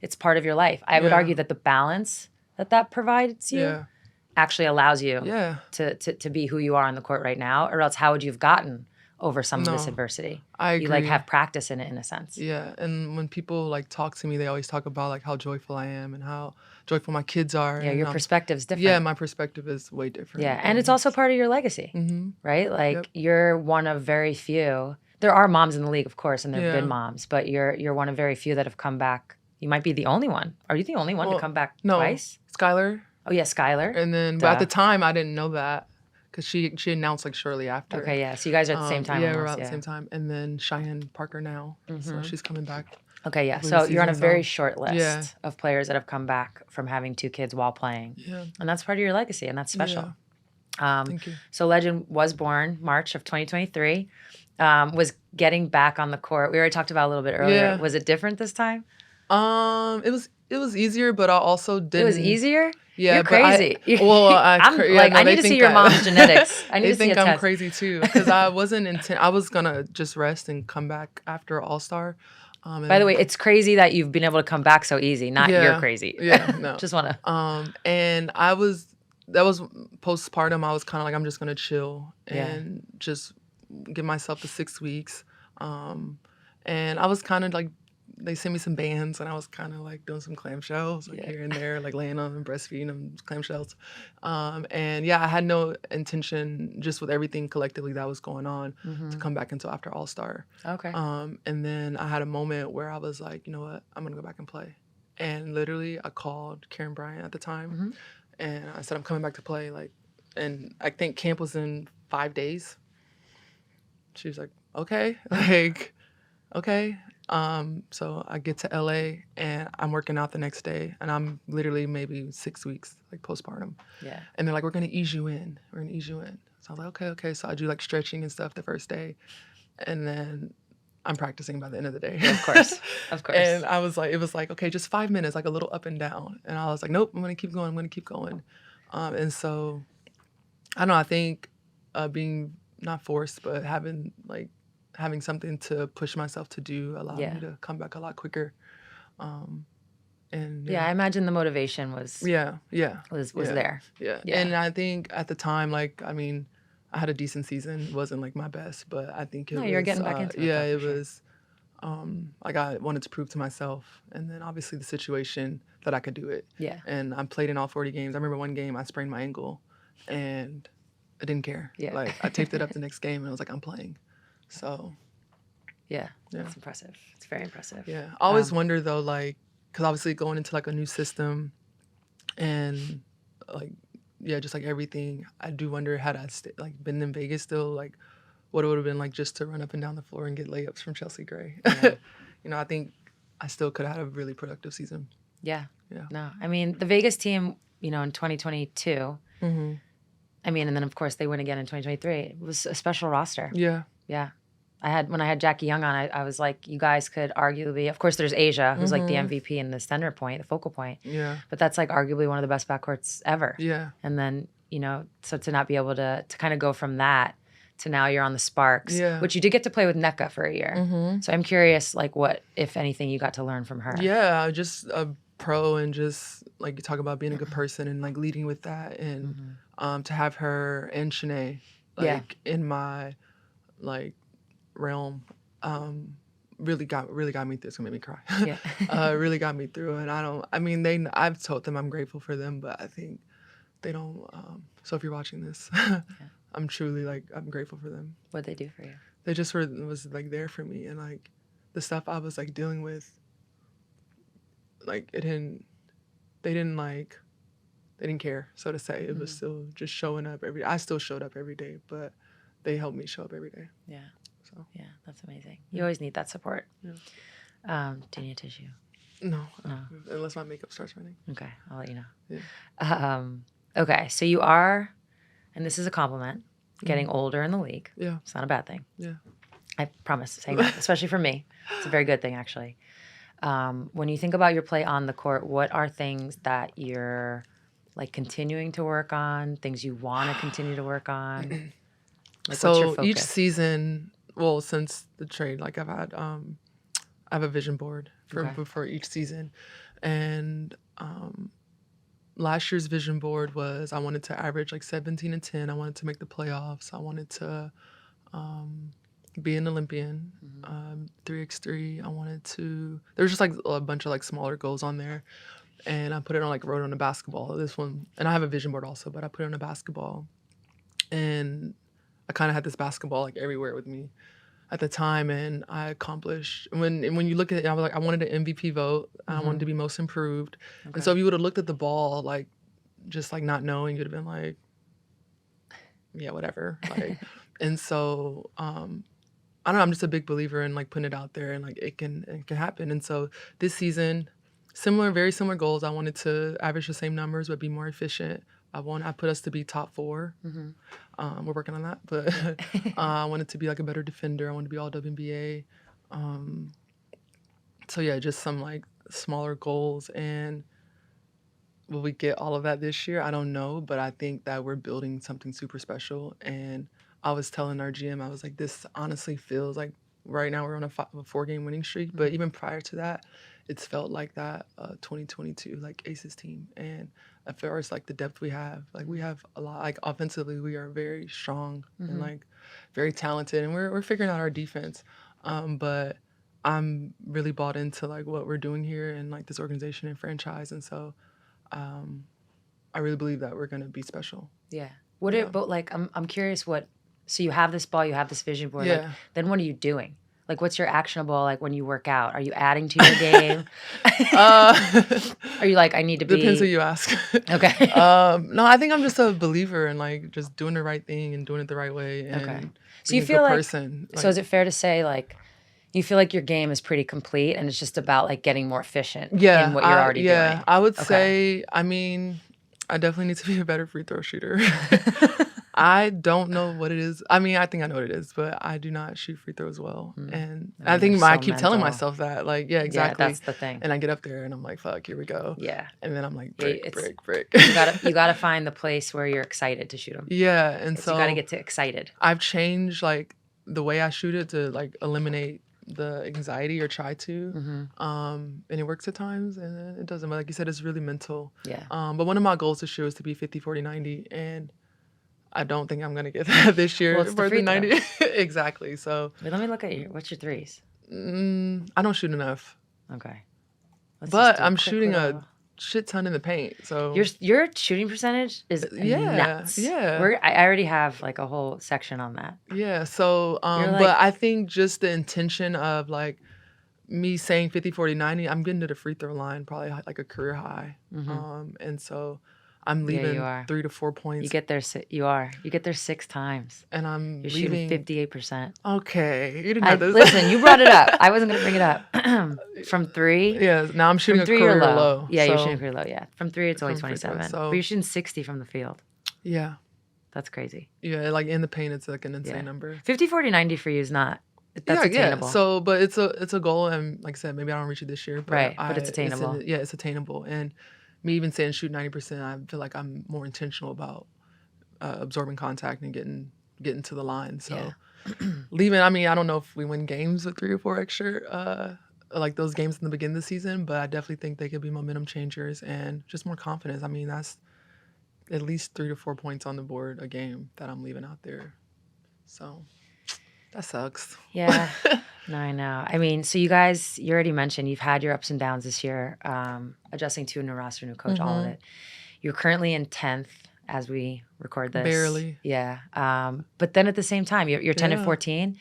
it's part of your life. I would argue that the balance that provides you actually allows you to be who you are on the court right now, or else how would you have gotten over some of this adversity? I agree. You have practice in it in a sense. Yeah, and when people talk to me, they always talk about how joyful I am and how joyful my kids are. Yeah, your perspective's different. Yeah, my perspective is way different. Yeah, and it's also part of your legacy, right? You're one of very few. There are moms in the league, of course, and there have been moms, but you're one of very few that have come back. You might be the only one. Are you the only one to come back twice? Skylar. Oh yeah, Skylar. And then, but at the time, I didn't know that. Because she announced shortly after. Okay, yeah. So you guys are at the same time. Yeah, we're at the same time. And then Cheyenne Parker now. So she's coming back. Okay, yeah. So you're on a very short list of players that have come back from having 2 kids while playing. Yeah. And that's part of your legacy, and that's special. Yeah. Thank you. So Legend was born March of 2023. Was getting back on the court. We already talked about it a little bit earlier. Yeah. Was it different this time? It was it was easier, but I also didn't. It was easier? Yeah, you're crazy. I need to see your mom's genetics. I need to see They a think I'm test. crazy too, because I wasn't I was gonna just rest and come back after All-Star. By the way, it's crazy that you've been able to come back so easy. Not you're crazy. Yeah, no. Just wanna. And that was postpartum. I was kind of like, I'm just gonna chill and just give myself the 6 weeks. And I was kind of like, they sent me some bands, and I was kind of like doing some clamshells here and there, like laying on them, breastfeeding them, clamshells. And yeah, I had no intention, just with everything collectively that was going on, to come back until after All-Star. Okay. And then I had a moment where I was like, you know what, I'm gonna go back and play. And literally, I called Karen Bryant at the time, and I said, I'm coming back to play. And I think camp was in 5 days. She was like, okay, okay. So I get to LA, and I'm working out the next day, and I'm literally maybe 6 weeks, like postpartum. Yeah. And they're like, we're gonna ease you in. So I was like, okay. So I do like stretching and stuff the first day, and then I'm practicing by the end of the day. Of course. And I was like, it was like, okay, just 5 minutes, like a little up and down. And I was like, nope, I'm gonna keep going. And so, I don't know, I think being not forced, but having something to push myself to do allowed me to come back a lot quicker. And I imagine the motivation was there. Yeah. And I think at the time, I had a decent season. It wasn't like my best, but I think you're getting back into it. Yeah, it was. I wanted to prove to myself, and then obviously the situation that I could do it. Yeah. And I played in all 40 games. I remember one game I sprained my ankle, and I didn't care. Yeah. I taped it up the next game, and I was like, I'm playing. So. Yeah. That's impressive. It's very impressive. Yeah. I always wonder though, because obviously going into a new system, and just everything, I do wonder, had I been in Vegas still, what it would have been like just to run up and down the floor and get layups from Chelsea Gray. Yeah. I think I still could have had a really productive season. Yeah. Yeah. No, I mean, the Vegas team, in 2022, and then of course they win again in 2023. It was a special roster. Yeah. Yeah. When I had Jackie Young on, I was like, you guys could arguably, of course there's Asia, who's like the MVP and the center point, the focal point. Yeah. But that's arguably one of the best backcourts ever. Yeah. And then, so to not be able to kind of go from that to now you're on the Sparks, which you did get to play with Nneka for a year. So I'm curious, what, if anything, you got to learn from her? Yeah, just a pro, and just you talk about being a good person and leading with that, and to have her and Shanae in my realm really got me through. It's gonna make me cry. Yeah. Really got me through, and I've told them I'm grateful for them, but I think they don't. So if you're watching this, I'm truly I'm grateful for them. What'd they do for you? They just was there for me, and the stuff I was dealing with, they didn't care, so to say. It was still just showing up I still showed up every day, but they helped me show up every day. Yeah. So. Yeah, that's amazing. You always need that support. Yeah. Do you need tissue? No. Unless my makeup starts running. Okay, I'll let you know. Yeah. Okay, so you are, and this is a compliment, getting older in the league. Yeah. It's not a bad thing. Yeah. I promise, saying that, especially for me. It's a very good thing, actually. When you think about your play on the court, what are things that you're continuing to work on, things you want to continue to work on? What's your focus? Each season, since the trade, I have a vision board for each season. And last year's vision board was, I wanted to average 17 and 10. I wanted to make the playoffs. I wanted to be an Olympian, 3x3. I wanted to, there was just a bunch of smaller goals on there. And I put it on wrote on a basketball, this one. And I have a vision board also, but I put it on a basketball. And I kind of had this basketball everywhere with me at the time, and I accomplished. When you look at it, I was I wanted an MVP vote. I wanted to be most improved. Okay. And so if you would have looked at the ball, just not knowing, you'd have been yeah, whatever. And so I don't know. I'm just a big believer in putting it out there, and it can happen. And so this season, very similar goals. I wanted to average the same numbers but be more efficient. I put us to be top 4. We're working on that, but I wanted to be a better defender. I wanted to be all WNBA. So yeah, just some smaller goals. And will we get all of that this year? I don't know, but I think that we're building something super special. And I was telling our GM, I was like, this honestly feels like right now we're on a 4-game winning streak. But even prior to that, it's felt like that 2022, like Aces team. And as far as like the depth we have a lot, like offensively, we are very strong and like very talented. And we're figuring out our defense. But I'm really bought into like what we're doing here and like this organization and franchise. And so I really believe that we're going to be special. Yeah. But like, I'm curious so you have this ball, you have this vision board. Like, then what are you doing? Like, what's your actionable, like when you work out? Are you adding to your game? Are you like, I need to be. Depends who you ask. Okay. No, I think I'm just a believer in like just doing the right thing and doing it the right way. And so you feel like, so is it fair to say like, you feel like your game is pretty complete and it's just about like getting more efficient in what you're already doing? Yeah, I would say, I mean, I definitely need to be a better free throw shooter. I don't know what it is. I mean, I think I know what it is, but I do not shoot free throws well. And I think I keep telling myself that. Like, yeah, exactly. Yeah, that's the thing. And I get up there and I'm like, fuck, here we go. Yeah. And then I'm like, brick. You gotta find the place where you're excited to shoot them. Yeah, and so you gotta get to excited. I've changed like the way I shoot it to like eliminate the anxiety or try to. And it works at times and it doesn't. But like you said, it's really mental. Yeah. But one of my goals this year is to be 50, 40, 90. And I don't think I'm going to get that this year. Well, it's the free 90. Exactly. So. Wait, let me look at what's your threes? I don't shoot enough. Okay. But I'm shooting a shit ton in the paint. So your shooting percentage is nuts. Yeah. I already have like a whole section on that. Yeah. So, but I think just the intention of like me saying 50, 40, 90, I'm getting to the free throw line probably like a career high. And so I'm leaving 3 to 4 points. You get there. You get there 6 times. And I'm You're leaving 58%. Okay, you didn't have this. Listen, you brought it up. I wasn't gonna bring it up. From 3. Yeah. Now I'm shooting a career low. Yeah, you're shooting career low. Yeah. From 3, it's only 27. But you're shooting 60 from the field. Yeah. That's crazy. Yeah, like in the paint, it's like an insane number. 50, 40, 90 for you is not. That's attainable. Yeah. So, but it's a goal, and like I said, maybe I don't reach it this year. But but it's attainable. It's attainable, and me even saying shoot 90%, I feel like I'm more intentional about absorbing contact and getting to the line. So leaving, I mean, I don't know if we win games with 3 or 4 extra, like those games in the beginning of the season, but I definitely think they could be momentum changers and just more confidence. I mean, that's at least 3 to 4 points on the board a game that I'm leaving out there. So that sucks. Yeah. No, I know. I mean, so you guys, you already mentioned you've had your ups and downs this year, adjusting to a new roster, new coach, all of it. You're currently in 10th as we record this. Barely. Yeah. But then at the same time, you're 10 and 14.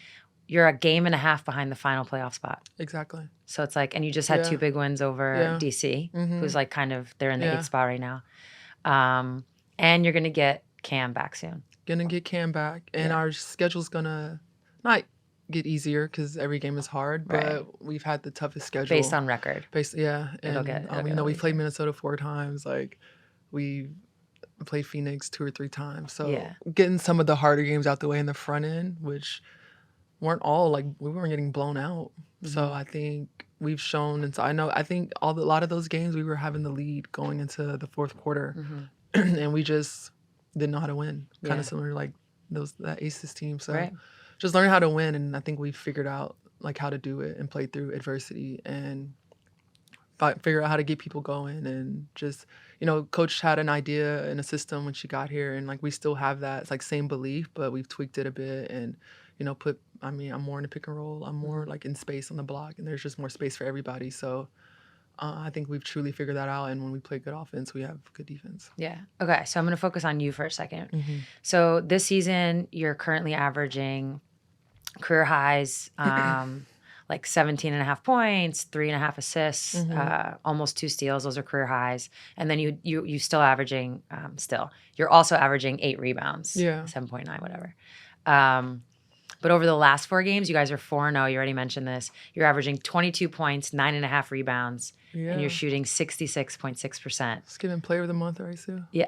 You're a game and a half behind the final playoff spot. Exactly. So it's like, and you just had 2 big wins over DC, who's like kind of, they're in the 8th spot right now. And you're going to get Cam back soon. Gonna get Cam back. And our schedule's gonna not get easier because every game is hard, but we've had the toughest schedule. Based on record. And we know we played Minnesota 4 times. Like, we played Phoenix 2 or 3 times. So getting some of the harder games out the way in the front end, which weren't all, like, we weren't getting blown out. So I think we've shown, and so I think a lot of those games we were having the lead going into the 4th quarter. And we just didn't know how to win. Kind of similar to like that Aces team. So just learning how to win, and I think we figured out like how to do it and play through adversity and figure out how to get people going. And just, Coach had an idea and a system when she got here, and like we still have that. It's like same belief, but we've tweaked it a bit and I'm more in the pick and roll. I'm more like in space on the block, and there's just more space for everybody. So I think we've truly figured that out. And when we play good offense, we have good defense. Yeah. Okay. So I'm going to focus on you for a second. So this season, you're currently averaging career highs, like 17.5 points, 3.5 assists, almost 2 steals. Those are career highs. And then you still averaging, you're also averaging 8 rebounds. 7.9, whatever. But over the last 4 games, you guys are 4-0. You already mentioned this. You're averaging 22 points, 9.5 rebounds, and you're shooting 66.6%. It's giving Player of the Month, right, Sue? Yeah,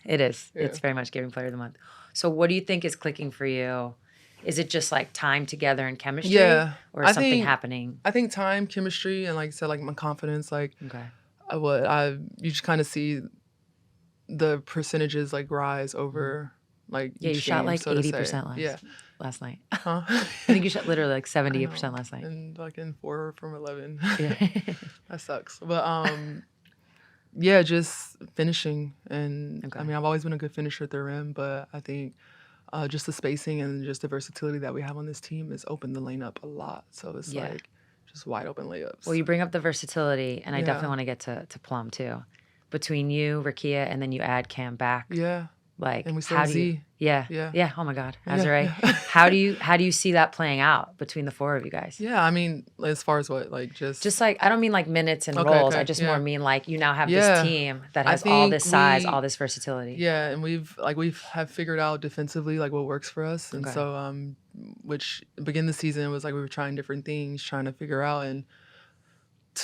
it is. Yeah. It's very much giving Player of the Month. So what do you think is clicking for you Is it just like time together and chemistry? Yeah. Or is something happening? I think time, chemistry, and like I said, like my confidence, like okay. You just kind of see the percentages like rise over like you each shot game, like so 80% last night. Huh? I think you shot literally like 78% last night. And like in 4 from 11. Yeah. That sucks. But yeah, just finishing. And I mean, I've always been a good finisher at the rim, but I think just the spacing and just the versatility that we have on this team has opened the lane up a lot. So it's like just wide open layups. Well, you bring up the versatility, and I definitely want to get to Plum too. Between you, Rakia, and then you add Cam back. Yeah. Like, and we still have Z. Yeah. Oh my God, Azure. How do you see that playing out between the 4 of you guys? Yeah, I mean, as far as what, like just like, I don't mean like minutes and roles. I just more mean like you now have this team that has all this size, all this versatility. Yeah, and we've have figured out defensively like what works for us, and so which begin the season was like we were trying different things, trying to figure out, and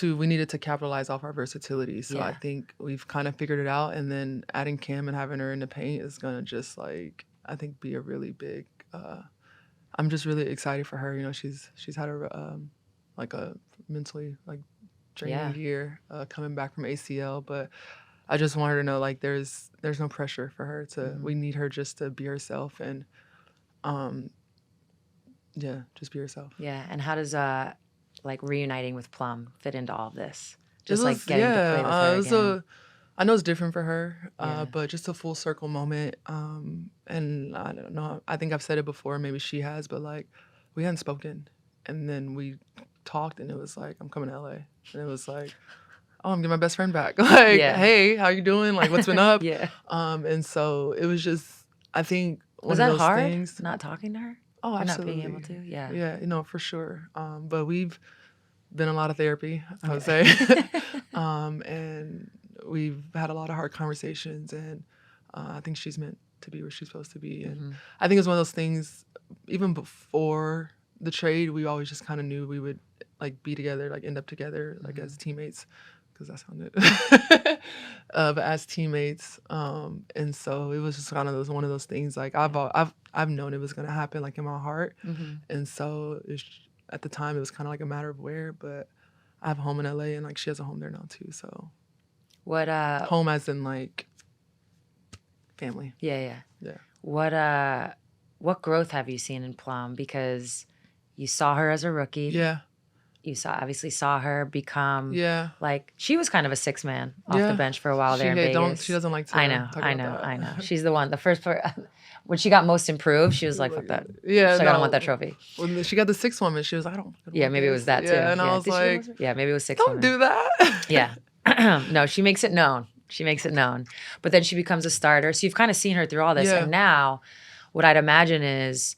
we needed to capitalize off our versatility. So I think we've kind of figured it out, and then adding Cam and having her in the paint is gonna just like I think be a really big. I'm just really excited for her. You know, she's had a like a mentally like draining year coming back from ACL, but I just want her to know like there's no pressure for her to. We need her just to be herself and just be herself. Yeah, and how does like reuniting with Plum fit into all of this? Just like getting to play with her again. I know it's different for her, but just a full circle moment. And I don't know, I think I've said it before, maybe she has, but like we hadn't spoken. And then we talked and it was like, I'm coming to LA. And it was like, oh, I'm getting my best friend back. Like, hey, how you doing? Like, what's been up? And so it was just, I think one was of that those hard, things. Not talking to her? Oh, absolutely. Not being able to? Yeah. Yeah, you know, for sure. But we've been a lot of therapy, I would say. And we've had a lot of hard conversations, and I think she's meant to be where she's supposed to be. And I think it's one of those things, even before the trade, we always just kind of knew we would like be together, like end up together, like as teammates, because that sounded, but as teammates. And so it was just kind of one of those things, like I've known it was going to happen, like in my heart. And so at the time it was kind of like a matter of where, but I have a home in LA and like she has a home there now too. So what home as in like family. Yeah. What growth have you seen in Plum? Because you saw her as a rookie. Yeah. You obviously saw her become like she was kind of a 6-man off the bench for a while there in Vegas. She doesn't like to I know. She's the one. The first when she got most improved, she was like, "Fuck that." Yeah, I don't want that trophy. When she got the 6th woman, she was like, "I don't." Maybe it was that too. Yeah, and I was like, maybe it was 6. Don't do that. Yeah. No, she makes it known. But then she becomes a starter. So you've kind of seen her through all this, and now, what I'd imagine is,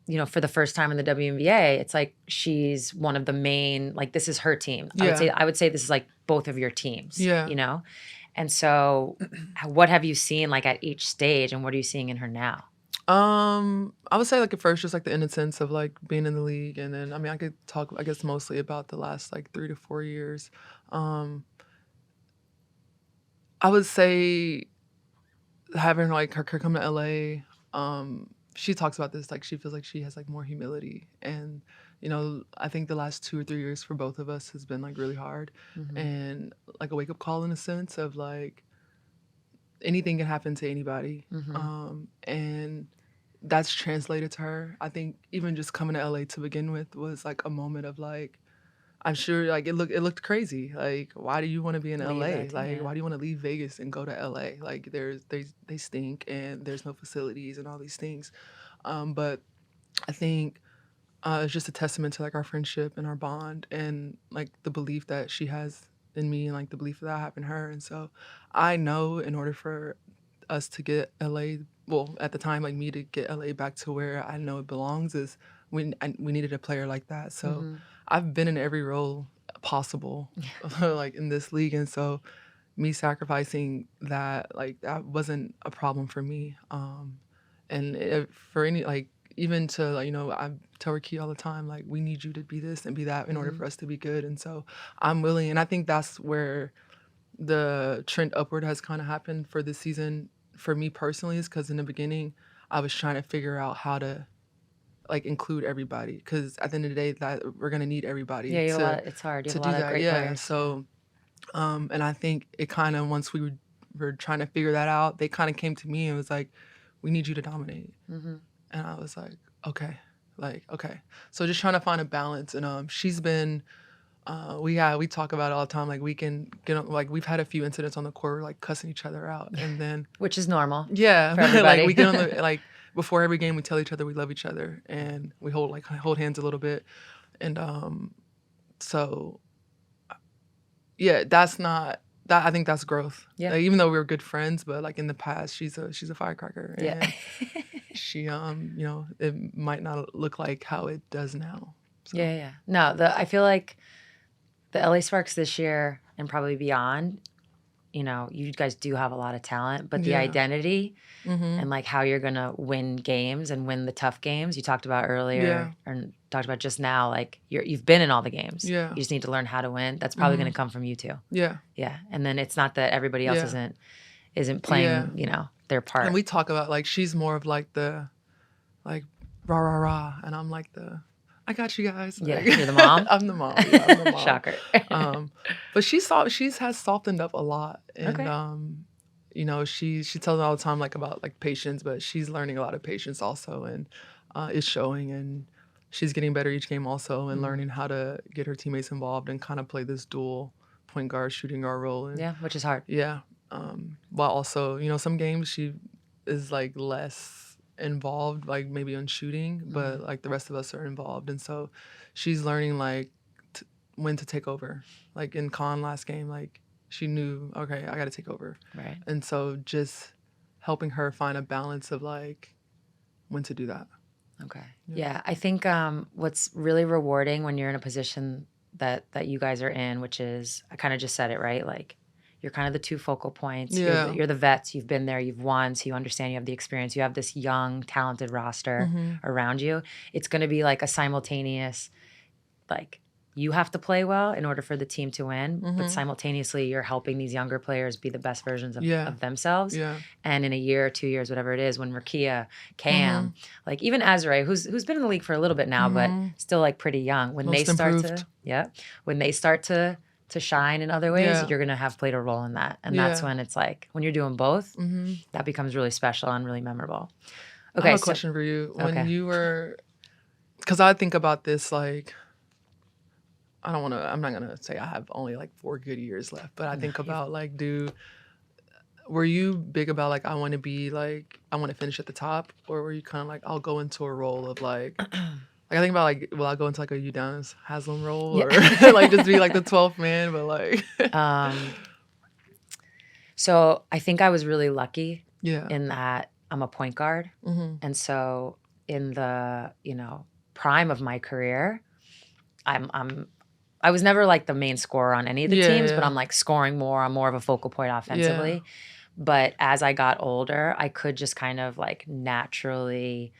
you know, for the first time in the WNBA, it's like she's one of the main, like this is her team. I would say this is like both of your teams. Yeah. You know? And so what have you seen like at each stage, and what are you seeing in her now? I would say like at first just like the innocence of like being in the league, and then I mean I could talk I guess mostly about the last like 3 to 4 years. I would say having like her come to LA, she talks about this, like she feels like she has like more humility, and you know, I think the last 2 or 3 years for both of us has been like really hard, and like a wake up call in a sense of like anything can happen to anybody, and that's translated to her. I think even just coming to LA to begin with was like a moment of like, I'm sure like it looked crazy. Like, why do you want to be in LA? Like, why do you want to leave Vegas and go to LA? Like, they stink and there's no facilities and all these things. But I think it's just a testament to like our friendship and our bond and like the belief that she has in me and like the belief that I have in her. And so I know in order for us to get LA, well, at the time, like me to get LA back to where I know it belongs is we needed a player like that. So I've been in every role possible, like in this league. And so me sacrificing that, like that wasn't a problem for me. And for any, like, even to, like, you know, I tell Ricky all the time, like, we need you to be this and be that in order for us to be good. And so I'm willing. And I think that's where the trend upward has kind of happened for this season for me personally, is because in the beginning, I was trying to figure out how to like include everybody, because at the end of the day, that we're gonna need everybody. Yeah, it's hard. You have a lot of great players. So, and I think it kind of, once we were trying to figure that out, they kind of came to me and was like, "We need you to dominate," and I was like, "Okay." So just trying to find a balance, and she's been. We talk about it all the time. Like, we can get on, like, we've had a few incidents on the court, like cussing each other out, and then which is normal. Yeah, for everybody. like we get on the like before every game, we tell each other we love each other, and we hold hands a little bit, and so yeah, that's not that. I think that's growth. Yeah. Like, even though we were good friends, but like in the past, she's a firecracker, and Yeah. she it might not look like how it does now. So. Yeah. No, I feel like the LA Sparks this year and probably beyond, you guys do have a lot of talent, but the identity and like how you're going to win games and win the tough games you talked about earlier and talked about just now, like you've been in all the games. Yeah. You just need to learn how to win. That's probably going to come from you too. Yeah. Yeah. And then it's not that everybody else isn't playing, their part. And we talk about, like, she's more of like the, like, rah, rah, rah. And I'm like I got you guys. Yeah, like, you're the mom? I'm the mom. Yeah, I'm the mom. Shocker. But she has softened up a lot. And, she tells me all the time, like, about, like, patience, but she's learning a lot of patience also. And it's showing. And she's getting better each game also, and learning how to get her teammates involved and kind of play this dual point guard, shooting guard role. And, which is hard. Yeah. While also, some games she is, like, less involved, like maybe on shooting, but like the rest of us are involved, and so she's learning like when to take over. Like in Con last game, like she knew, okay, I got to take over, right? And so just helping her find a balance of like when to do that. Okay. Yeah, I think what's really rewarding when you're in a position that you guys are in, which is, I kind of just said it, right? Like, you're kind of the two focal points. Yeah. You're the vets. You've been there. You've won. So you understand. You have the experience. You have this young, talented roster around you. It's going to be like a simultaneous, like, you have to play well in order for the team to win. But simultaneously, you're helping these younger players be the best versions of themselves. Yeah. And in a year or 2 years, whatever it is, when Rakia, Cam, like even Azrae, who's been in the league for a little bit now, but still like pretty young. When Most they start improved. when they start to shine in other ways, you're going to have played a role in that. And that's when it's like, when you're doing both, that becomes really special and really memorable. Okay. I have a question for you. When you were, because I think about this, like, I'm not going to say I have only like 4 good years left, but I think about like, were you big about like, I want to finish at the top, or were you kind of like, I'll go into a role of like, like, I think about, like, will I go into, like, a Udonis Haslam role, or, like, just be, like, the 12th man, but, like... So I think I was really lucky in that I'm a point guard. And so in the, prime of my career, I was never, like, the main scorer on any of the teams, but I'm, like, scoring more. I'm more of a focal point offensively. Yeah. But as I got older, I could just kind of, like, naturally...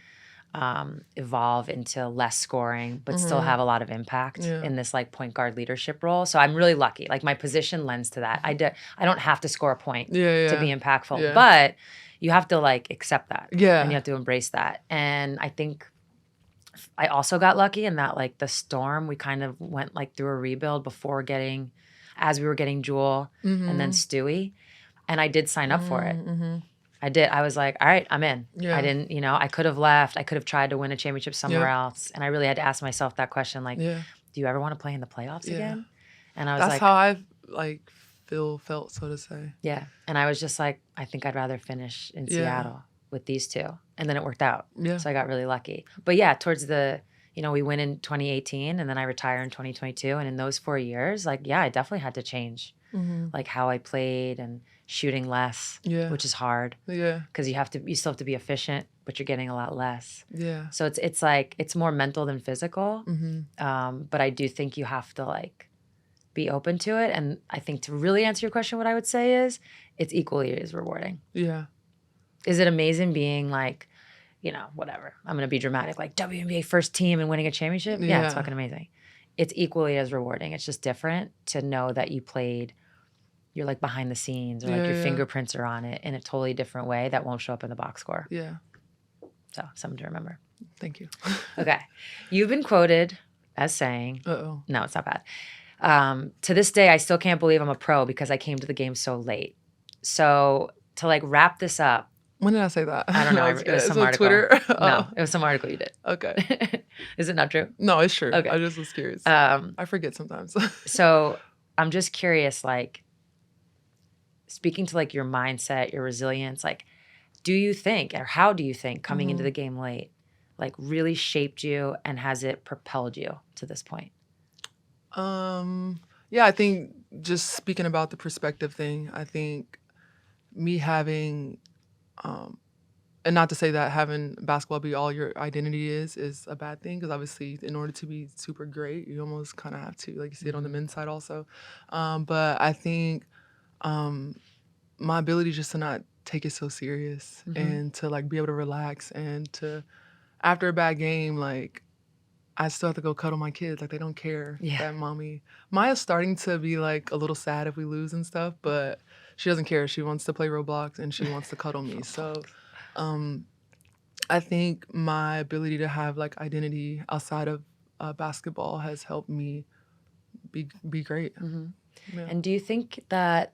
evolve into less scoring, but still have a lot of impact in this like point guard leadership role. So I'm really lucky. Like, my position lends to that. I don't have to score a point to be impactful, but you have to like accept that. Yeah. And you have to embrace that. And I think I also got lucky in that, like, the Storm, we kind of went like through a rebuild as we were getting Jewel and then Stewie. And I did sign up for it. I did. I was like, all right, I'm in. Yeah. I didn't, I could have left. I could have tried to win a championship somewhere else. And I really had to ask myself that question, like, do you ever want to play in the playoffs again? And I was That's how I felt, so to say. Yeah. And I was just like, I think I'd rather finish in Seattle with these two. And then it worked out. Yeah. So I got really lucky. But yeah, towards we win in 2018 and then I retire in 2022. And in those 4 years, like, I definitely had to change like how I played and shooting less, which is hard. Yeah. Because you still have to be efficient, but you're getting a lot less. Yeah. So it's like, it's more mental than physical. But I do think you have to like be open to it. And I think to really answer your question, what I would say is it's equally as rewarding. Yeah. Is it amazing being like, whatever, I'm going to be dramatic, like WNBA first team and winning a championship? Yeah, it's fucking amazing. It's equally as rewarding. It's just different to know that you're like behind the scenes, or like your fingerprints are on it in a totally different way that won't show up in the box score. Yeah. So something to remember. Thank you. Okay. You've been quoted as saying, Uh-oh. No, it's not bad. To this day, I still can't believe I'm a pro because I came to the game so late. So to like wrap this up. When did I say that? I don't know. It was some article. Twitter? No, it was some article you did. Okay. Is it not true? No, it's true. Okay. I just was curious. I forget sometimes. So I'm just curious, like, speaking to like your mindset, your resilience, like, do you think, or how do you think coming into the game late, like really shaped you, and has it propelled you to this point? Yeah, I think just speaking about the perspective thing, I think me having, and not to say that having basketball be all your identity is a bad thing, because obviously in order to be super great, you almost kind of have to, like you see it on the men's side also. But I think my ability just to not take it so serious and to like be able to relax, and to, after a bad game, like I still have to go cuddle my kids. Like they don't care that Maya's starting to be like a little sad if we lose and stuff, but she doesn't care. She wants to play Roblox and she wants to cuddle me. So I think my ability to have like identity outside of basketball has helped me be great. Yeah. And do you think that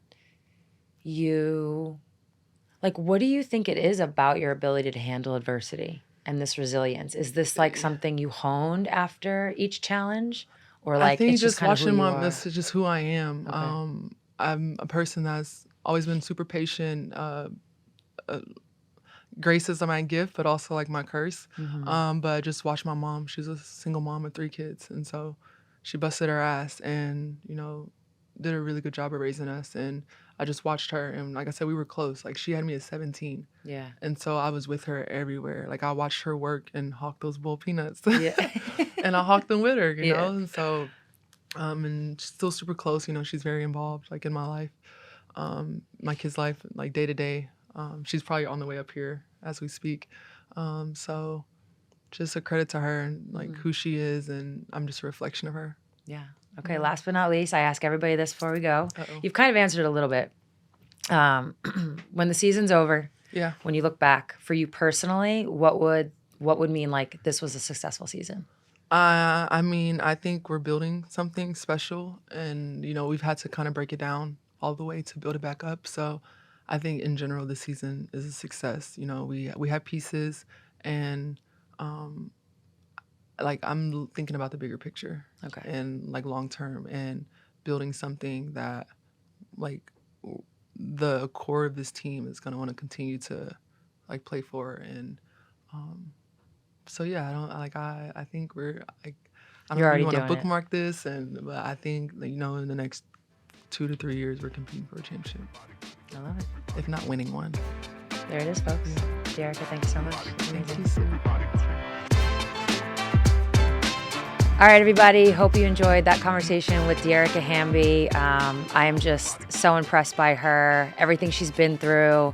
what do you think it is about your ability to handle adversity and this resilience? Is this like something you honed after each challenge, or like I think it's just kind watching of who you are? this is just who I am. Okay. I'm a person that's always been super patient. Grace is my gift, but also like my curse. But just watch my mom. She's a single mom of 3 kids, and so she busted her ass, and did a really good job of raising us. And I just watched her, and like I said, we were close. Like she had me at 17. Yeah. And so I was with her everywhere. Like I watched her work and hawk those bull peanuts. Yeah. And I hawked them with her, you Yeah. know? And so, and still super close, she's very involved, like in my life, my kid's life, like day to day. She's probably on the way up here as we speak. So just a credit to her and like who she is, and I'm just a reflection of her. Yeah. Okay, last but not least, I ask everybody this before we go. Uh-oh. You've kind of answered it a little bit. When the season's over, when you look back, for you personally, what would mean like this was a successful season? I mean, I think we're building something special, and we've had to kind of break it down all the way to build it back up. So I think in general, this season is a success. We have pieces, and like I'm thinking about the bigger picture, and like long term, and building something that like the core of this team is going to want to continue to like play for. And so yeah, I think we're like, I don't know if you want to bookmark this, but I think in the next 2 to 3 years we're competing for a championship. I love it. If not winning one. There it is, folks. Dearica, thank you so much. Thank you, Sue. All right, everybody. Hope you enjoyed that conversation with Dearica Hamby. I am just so impressed by her, everything she's been through,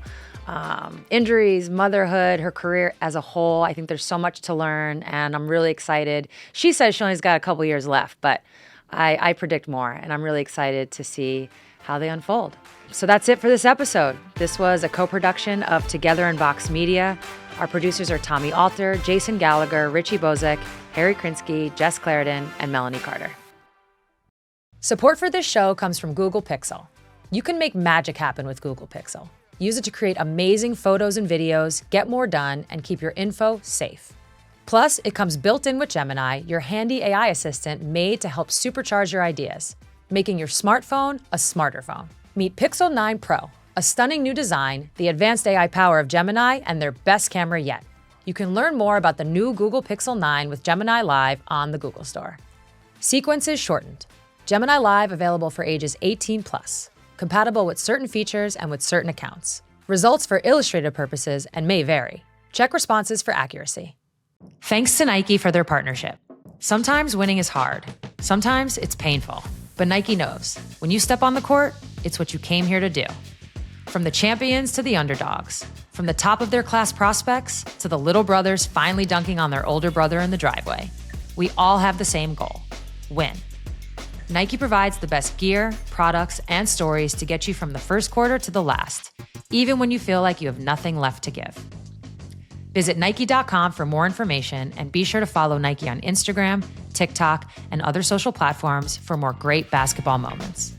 injuries, motherhood, her career as a whole. I think there's so much to learn, and I'm really excited. She says she only's got a couple years left, but I predict more, and I'm really excited to see how they unfold. So that's it for this episode. This was a co-production of Together and Vox Media. Our producers are Tommy Alter, Jason Gallagher, Richie Bozek, Harry Krinsky, Jess Clarendon, and Melanie Carter. Support for this show comes from Google Pixel. You can make magic happen with Google Pixel. Use it to create amazing photos and videos, get more done, and keep your info safe. Plus, it comes built in with Gemini, your handy AI assistant made to help supercharge your ideas, making your smartphone a smarter phone. Meet Pixel 9 Pro, a stunning new design, the advanced AI power of Gemini, and their best camera yet. You can learn more about the new Google Pixel 9 with Gemini Live on the Google Store. Sequences shortened. Gemini Live available for ages 18+, compatible with certain features and with certain accounts. Results for illustrative purposes and may vary. Check responses for accuracy. Thanks to Nike for their partnership. Sometimes winning is hard. Sometimes it's painful. But Nike knows, when you step on the court, it's what you came here to do. From the champions to the underdogs, from the top of their class prospects to the little brothers finally dunking on their older brother in the driveway, we all have the same goal: win. Nike provides the best gear, products, and stories to get you from the first quarter to the last, even when you feel like you have nothing left to give. Visit Nike.com for more information and be sure to follow Nike on Instagram, TikTok, and other social platforms for more great basketball moments.